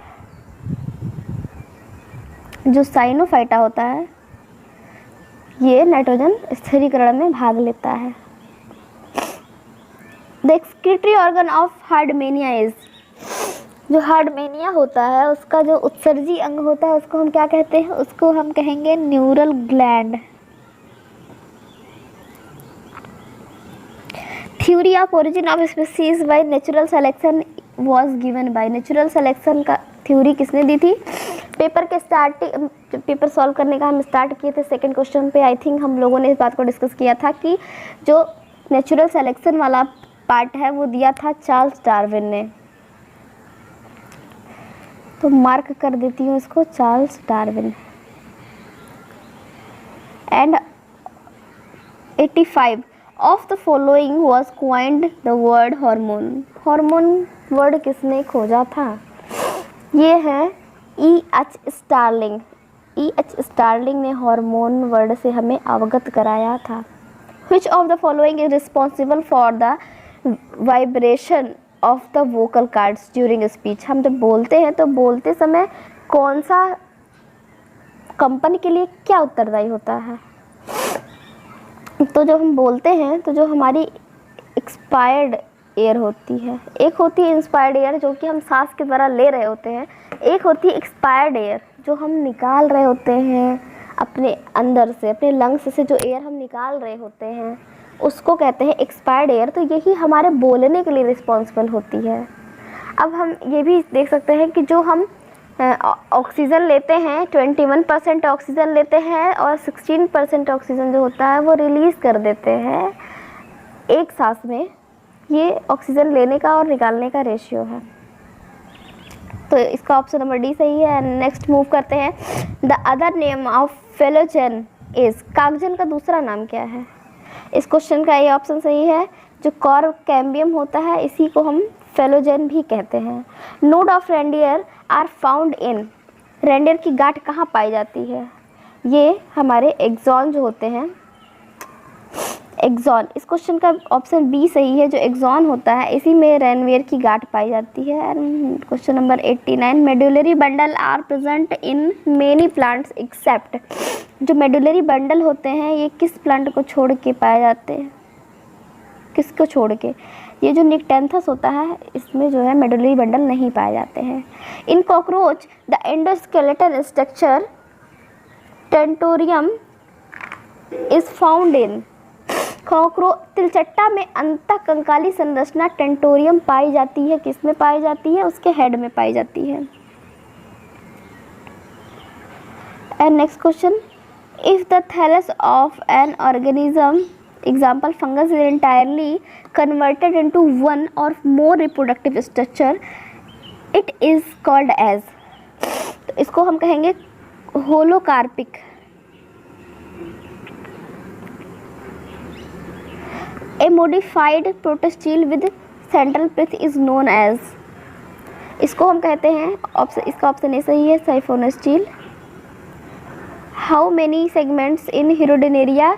जो साइनोफाइटा होता है, ये नाइट्रोजन स्थिरीकरण में भाग लेता है। The excretory organ of herdmania is, जो हार्डमेनिया होता है उसका जो उत्सर्जी अंग होता है उसको हम क्या कहते हैं? उसको हम कहेंगे neural gland. Theory of origin of species by natural selection was given by, natural selection का थ्योरी किसने दी थी? पेपर के स्टार्टिंग, पेपर सॉल्व करने का हम स्टार्ट किए थे सेकंड क्वेश्चन पे, आई थिंक हम लोगों ने इस बात को डिस्कस किया था कि जो नेचुरल सिलेक्शन वाला पार्ट है वो दिया था चार्ल्स डार्विन ने। तो मार्क कर देती हूँ इसको, Charles Darwin. And 85 of the following was coined the word hormone. Hormone word किसने खोजा था? ये है E.H. स्टार्लिंग। E.H. स्टार्लिंग ने हार्मोन वर्ड से हमें अवगत कराया था। Which of the following is responsible for the vibration of the vocal cords during speech? हम जब बोलते हैं तो बोलते समय कौन सा कंपन के लिए क्या उत्तरदायी होता है? तो जब हम बोलते हैं तो जो हमारी एक्सपायर्ड एयर होती है, एक होती है इंस्पायर्ड एयर जो कि हम सांस के द्वारा ले रहे होते हैं, एक होती है एक्सपायर्ड एयर जो हम निकाल रहे होते हैं अपने अंदर से, अपने लंग्स से जो एयर हम निकाल रहे होते हैं उसको कहते हैं एक्सपायर्ड एयर। तो यही हमारे बोलने के लिए रिस्पॉन्सिबल होती है। अब हम ये भी देख सकते हैं कि जो हम ऑक्सीजन लेते हैं 21% ऑक्सीजन लेते हैं और 16% ऑक्सीजन जो होता है वो रिलीज़ कर देते हैं एक सांस में। ये ऑक्सीजन लेने का और निकालने का रेशियो है। तो इसका ऑप्शन नंबर डी सही है। नेक्स्ट मूव करते हैं। The other name of phellogen is, कागजन का दूसरा नाम क्या है? इस क्वेश्चन का ये ऑप्शन सही है। जो कॉर्क कैम्बियम होता है इसी को हम फेलोजेन भी कहते हैं। Node of Ranvier are found in, Ranvier की गांठ कहाँ पाई जाती है? ये हमारे एक्सॉन जो होते हैं, एक्सॉन। इस क्वेश्चन का ऑप्शन बी सही है। जो एक्सॉन होता है इसी में रेनवियर की गांठ पाई जाती है। Question number 89, medullary bundle are present in many plants except, जो मेडुलरी बंडल होते हैं ये किस प्लांट को छोड़ के पाए जाते हैं? किसको छोड़ के? ये जो निक्टेंथस होता है इसमें जो है मेडुलरी बंडल नहीं पाए जाते हैं। In cockroach the endoskeleton structure tentorium is found in, तिलचट्टा में अंतःकंकाली संरचना टेंटोरियम पाई जाती है। किसमें पाई जाती है? उसके हेड में पाई जाती है। And next question, if the thallus of an organism example fungus is entirely converted into one or more reproductive structure, it is called as, तो इसको हम कहेंगे होलोकार्पिक। A modified protostele with central pith is known as, इसको हम कहते हैं, इसका option A सही है, साइफोनोस्टील। How many segments in Hirudinaria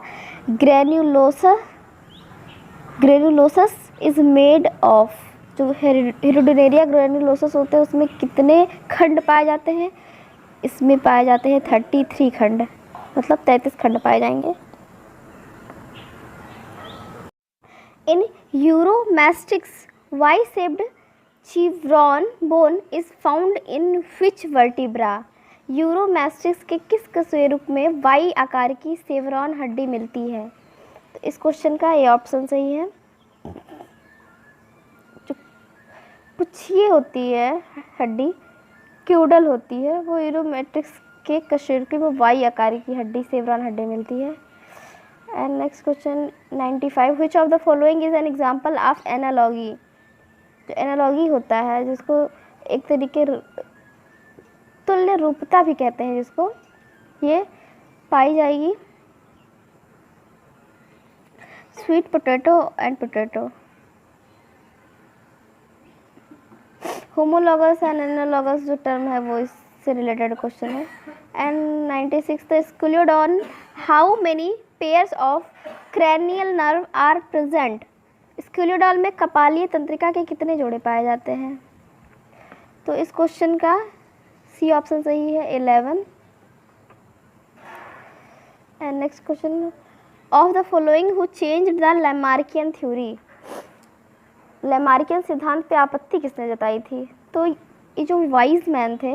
granulosus is made of, जो हिरुडिनेरिया ग्रेनुलोसस होते हैं उसमें कितने खंड पाए जाते हैं? इसमें पाए जाते हैं 33 खंड। मतलब 33 खंड पाए जाएंगे। In uromastix Y shaped chevron bone is found in which vertebra. Uromastix के किस कशेरुक रूप में वाई आकार की शेवरॉन हड्डी मिलती है? तो इस क्वेश्चन का ये ऑप्शन सही है। जो कुछ ये होती है हड्डी क्यूडल होती है, वो यूरोमैस्टिक्स के कशेरुक में वाई आकार की हड्डी शेवरॉन हड्डी मिलती है। And next question 95, which of the following is an example of analogy. जो एनालॉगी होता है जिसको एक तरीके तुल्य रूपता भी कहते हैं, जिसको ये पाई जाएगी sweet potato and potato. Homologous and analogous जो टर्म है वो इससे रिलेटेड क्वेश्चन है। And 96, the scoliodon how many pairs of cranial nerve are present. Scoliodon में कपालीय तंत्रिका के कितने जोड़े पाए जाते हैं? तो इस क्वेश्चन का सी ऑप्शन सही है, 11। And next question, of the following who changed the Lamarckian theory. Lamarckian सिद्धांत पे आपत्ति किसने जताई थी? तो ये जो वाइज मैन थे,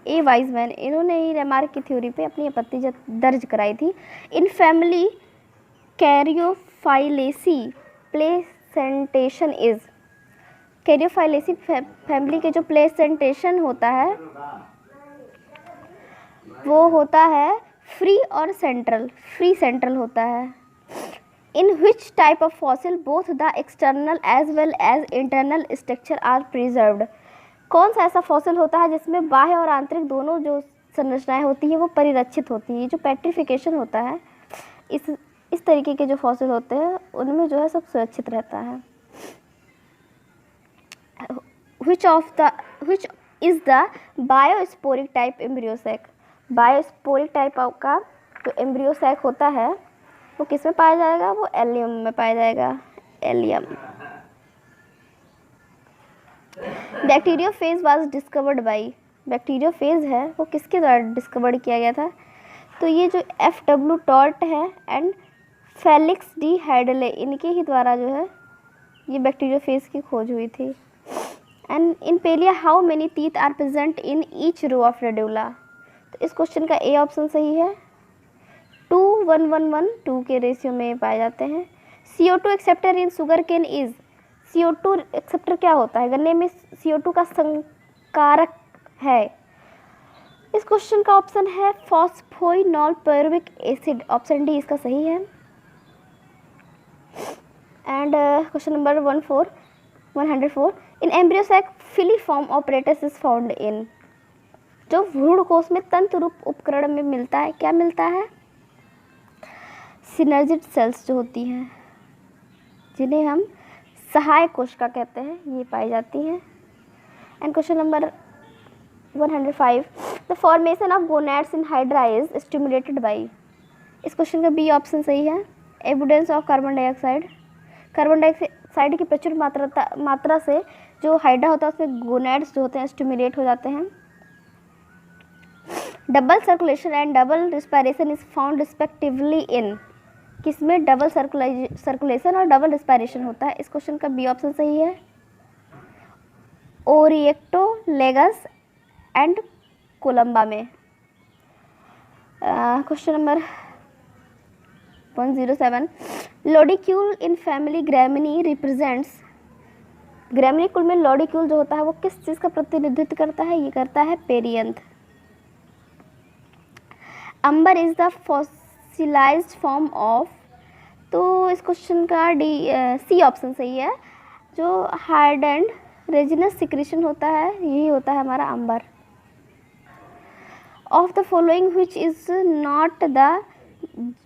ए वाइज मैन, इन्होंने ही लैमार्क की थ्योरी पे अपनी आपत्ति दर्ज कराई थी। In family caryophyllaceae placentation is. Caryophyllaceae family के जो प्लेसेंटेशन होता है वो होता है फ्री और सेंट्रल। फ्री सेंट्रल होता है। In which type of fossil both the external as well as internal structure are preserved. कौन सा ऐसा फॉसिल होता है जिसमें बाह्य और आंतरिक दोनों जो संरचनाएं होती हैं वो परिरक्षित होती हैं। जो पेट्रिफिकेशन होता है, इस तरीके के जो फॉसिल होते हैं उनमें जो है सब सुरक्षित रहता है। which is the bisporic type embryo sac. Bisporic type का जो एम्ब्रियोसैक होता है वो किस में पाया जाएगा? वो एलियम में पाया जाएगा, allium. Bacteriophage was discovered by. Bacteriophage है वो किसके द्वारा डिस्कवर्ड किया गया था? तो ये जो F.W. टॉर्ट है एंड फेलिक्स डी हैडले, इनके ही द्वारा जो है ये बैक्टीरियोफेज की खोज हुई थी। And in pila how many teeth are present in each row of radula. तो इस क्वेश्चन का ए ऑप्शन सही है। 2:1:1:2 के रेशियो में पाए जाते हैं। CO2 acceptor in sugar cane is. CO2 acceptor क्या होता है? गन्ने में CO2 का संकारक है। इस क्वेश्चन का ऑप्शन है phosphoenol pyruvic acid, option D इसका सही है। And question number 104 in embryo sac filiform apparatus is found in. जो भ्रूण कोश में तंतु रूप उपकरण में मिलता है, क्या मिलता है? सिनर्जिड सेल्स जो होती हैं, जिन्हें हम सहायक कोशिका कहते हैं, ये पाई जाती हैं। And question number 105 the formation of gonads in hydra is stimulated by. इस क्वेश्चन का बी ऑप्शन सही है। Evidence of carbon dioxide. Carbon dioxide की प्रचुर मात्रा से जो हाइड्रा होता है उसमें गोनैड्स जो होते हैं स्टिमुलेट हो जाते हैं। Double circulation and double respiration is found respectively in. किसमें डबल सर्कुलेशन और डबल रिस्पायरेशन होता है? इस क्वेश्चन का बी ऑप्शन सही है। ओरिएक्टोलेगस एंड कोलंबा में। Question number 107 lodicule in family gramineae represents. Gramineae कुल में लॉडिक्यूल जो होता है वो किस चीज़ का प्रतिनिधित्व करता है? ये करता है perianth. Amber is the fossilized form of. तो इस क्वेश्चन का सी ऑप्शन सही है। जो हार्ड एंड रेजिनस सिक्रीशन होता है यही होता है हमारा amber. Of the following which is not the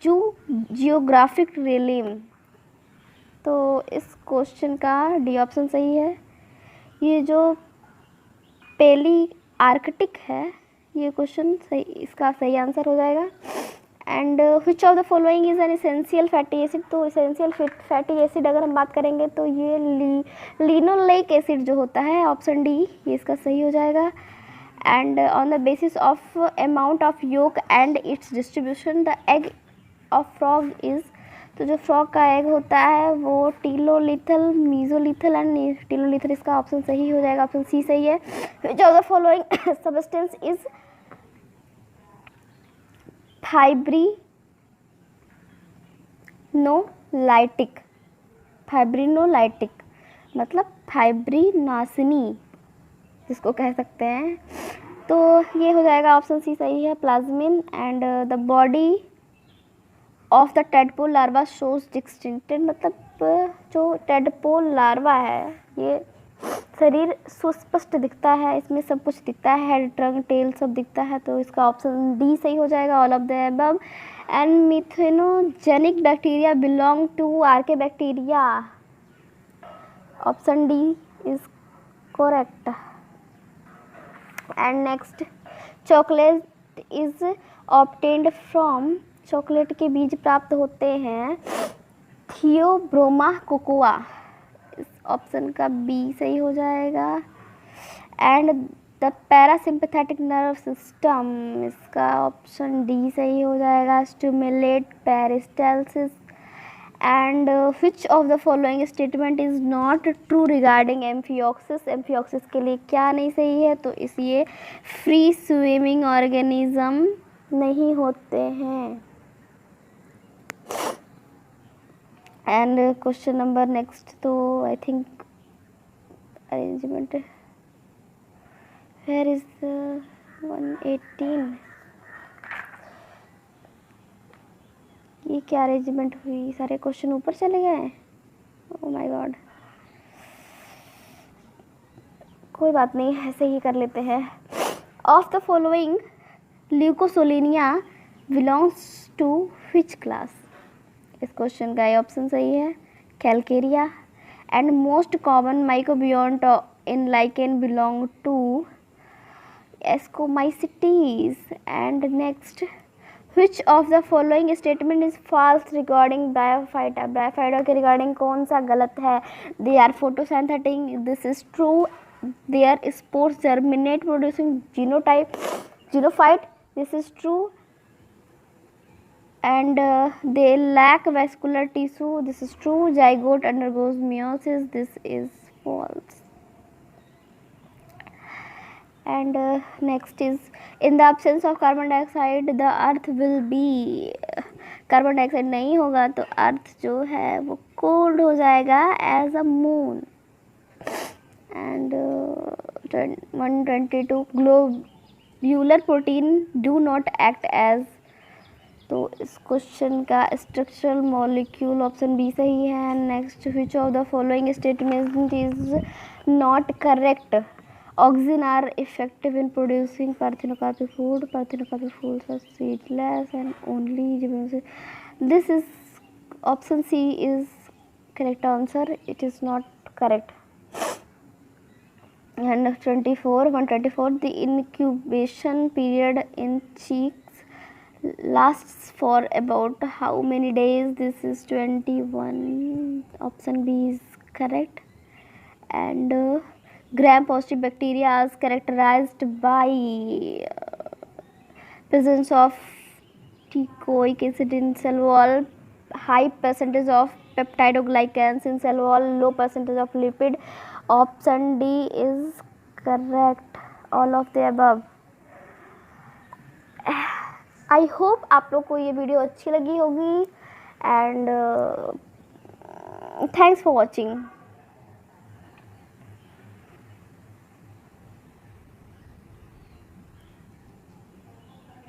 geographic realm. तो इस क्वेश्चन का डी ऑप्शन सही है। ये जो पेली आर्कटिक है ये क्वेश्चन सही, इसका सही आंसर हो जाएगा। And which of the following is an essential fatty acid. तो एसेंशियल फैटी एसिड अगर हम बात करेंगे तो ये लिनोलेक एसिड जो होता है, ऑप्शन डी ये इसका सही हो जाएगा। and on the basis of amount of yolk and its distribution the egg of frog is, तो जो फ्रॉग का एग होता है वो टीलोलिथल, मीजोलिथल एंड टीलोलिथल, इसका ऑप्शन सही हो जाएगा, ऑप्शन सी सही है। विच of the following substance is फाइब्रिनोलाइटिक, फाइब्रिनोलाइटिक मतलब फाइब्रिनासिनी जिसको कह सकते हैं, तो ये हो जाएगा ऑप्शन सी सही है, plasmin. And the body of the tadpole larva shows distinct, मतलब जो टेडपोल लार्वा है ये शरीर सुस्पष्ट दिखता है, इसमें सब कुछ दिखता है, हेड ट्रंक टेल सब दिखता है, तो इसका ऑप्शन डी सही हो जाएगा, all of the above. And methanogenic bacteria belong to archaebacteria, option D is correct. And next, chocolate is obtained from, chocolate के बीज प्राप्त होते हैं थियोब्रोमा कोकोआ, इस ऑप्शन का बी सही हो जाएगा। And the parasympathetic nerve system, इसका ऑप्शन डी सही हो जाएगा, stimulate peristalsis. And which of the following statement is not true regarding amphioxus, amphioxus के लिए क्या नहीं सही है, तो इसलिए फ्री स्विमिंग ऑर्गेनिज्म नहीं होते हैं। एंड क्वेश्चन नंबर नेक्स्ट, तो I think arrangement where is 118, ये क्या अरेंजमेंट हुई, सारे क्वेश्चन ऊपर चले गए, ओह माय गॉड, कोई बात नहीं, ऐसे ही कर लेते हैं। Of the following leucosolenia belongs to which class, इस क्वेश्चन का ये ऑप्शन सही है, calcarea. And most common mycobiont in lichen belong to ascomycetes. And next, which of the following statement is false regarding bryophyta, bryophyta के regarding कौन सा गलत है, they are photosynthetic, this is true, their spores germinate producing gametophyte, this is true, and they lack vascular tissue, this is true, zygote undergoes meiosis, this is false. And next is, in the absence of carbon dioxide the earth will be, carbon dioxide नहीं होगा तो अर्थ जो है वो cold हो जाएगा as a moon. And 122, globular protein do not act as, तो इस क्वेश्चन का स्ट्रक्चरल मॉलिक्यूल ऑप्शन बी सही है। Next, which of the following statement is not correct, oxygen are effective in producing parthenocarpic food, parthenocarpic foods are seedless and only, this is option C is correct answer, it is not correct. And 124, the incubation period in chicks lasts for about how many days, this is 21, option B is correct. And gram positive bacteria is characterized by presence of teichoic acid in cell wall, high percentage of peptidoglycans in cell wall, low percentage of lipid, option D is correct, all of the above. I hope आप लोग को ये video अच्छी लगी होगी, and thanks for watching.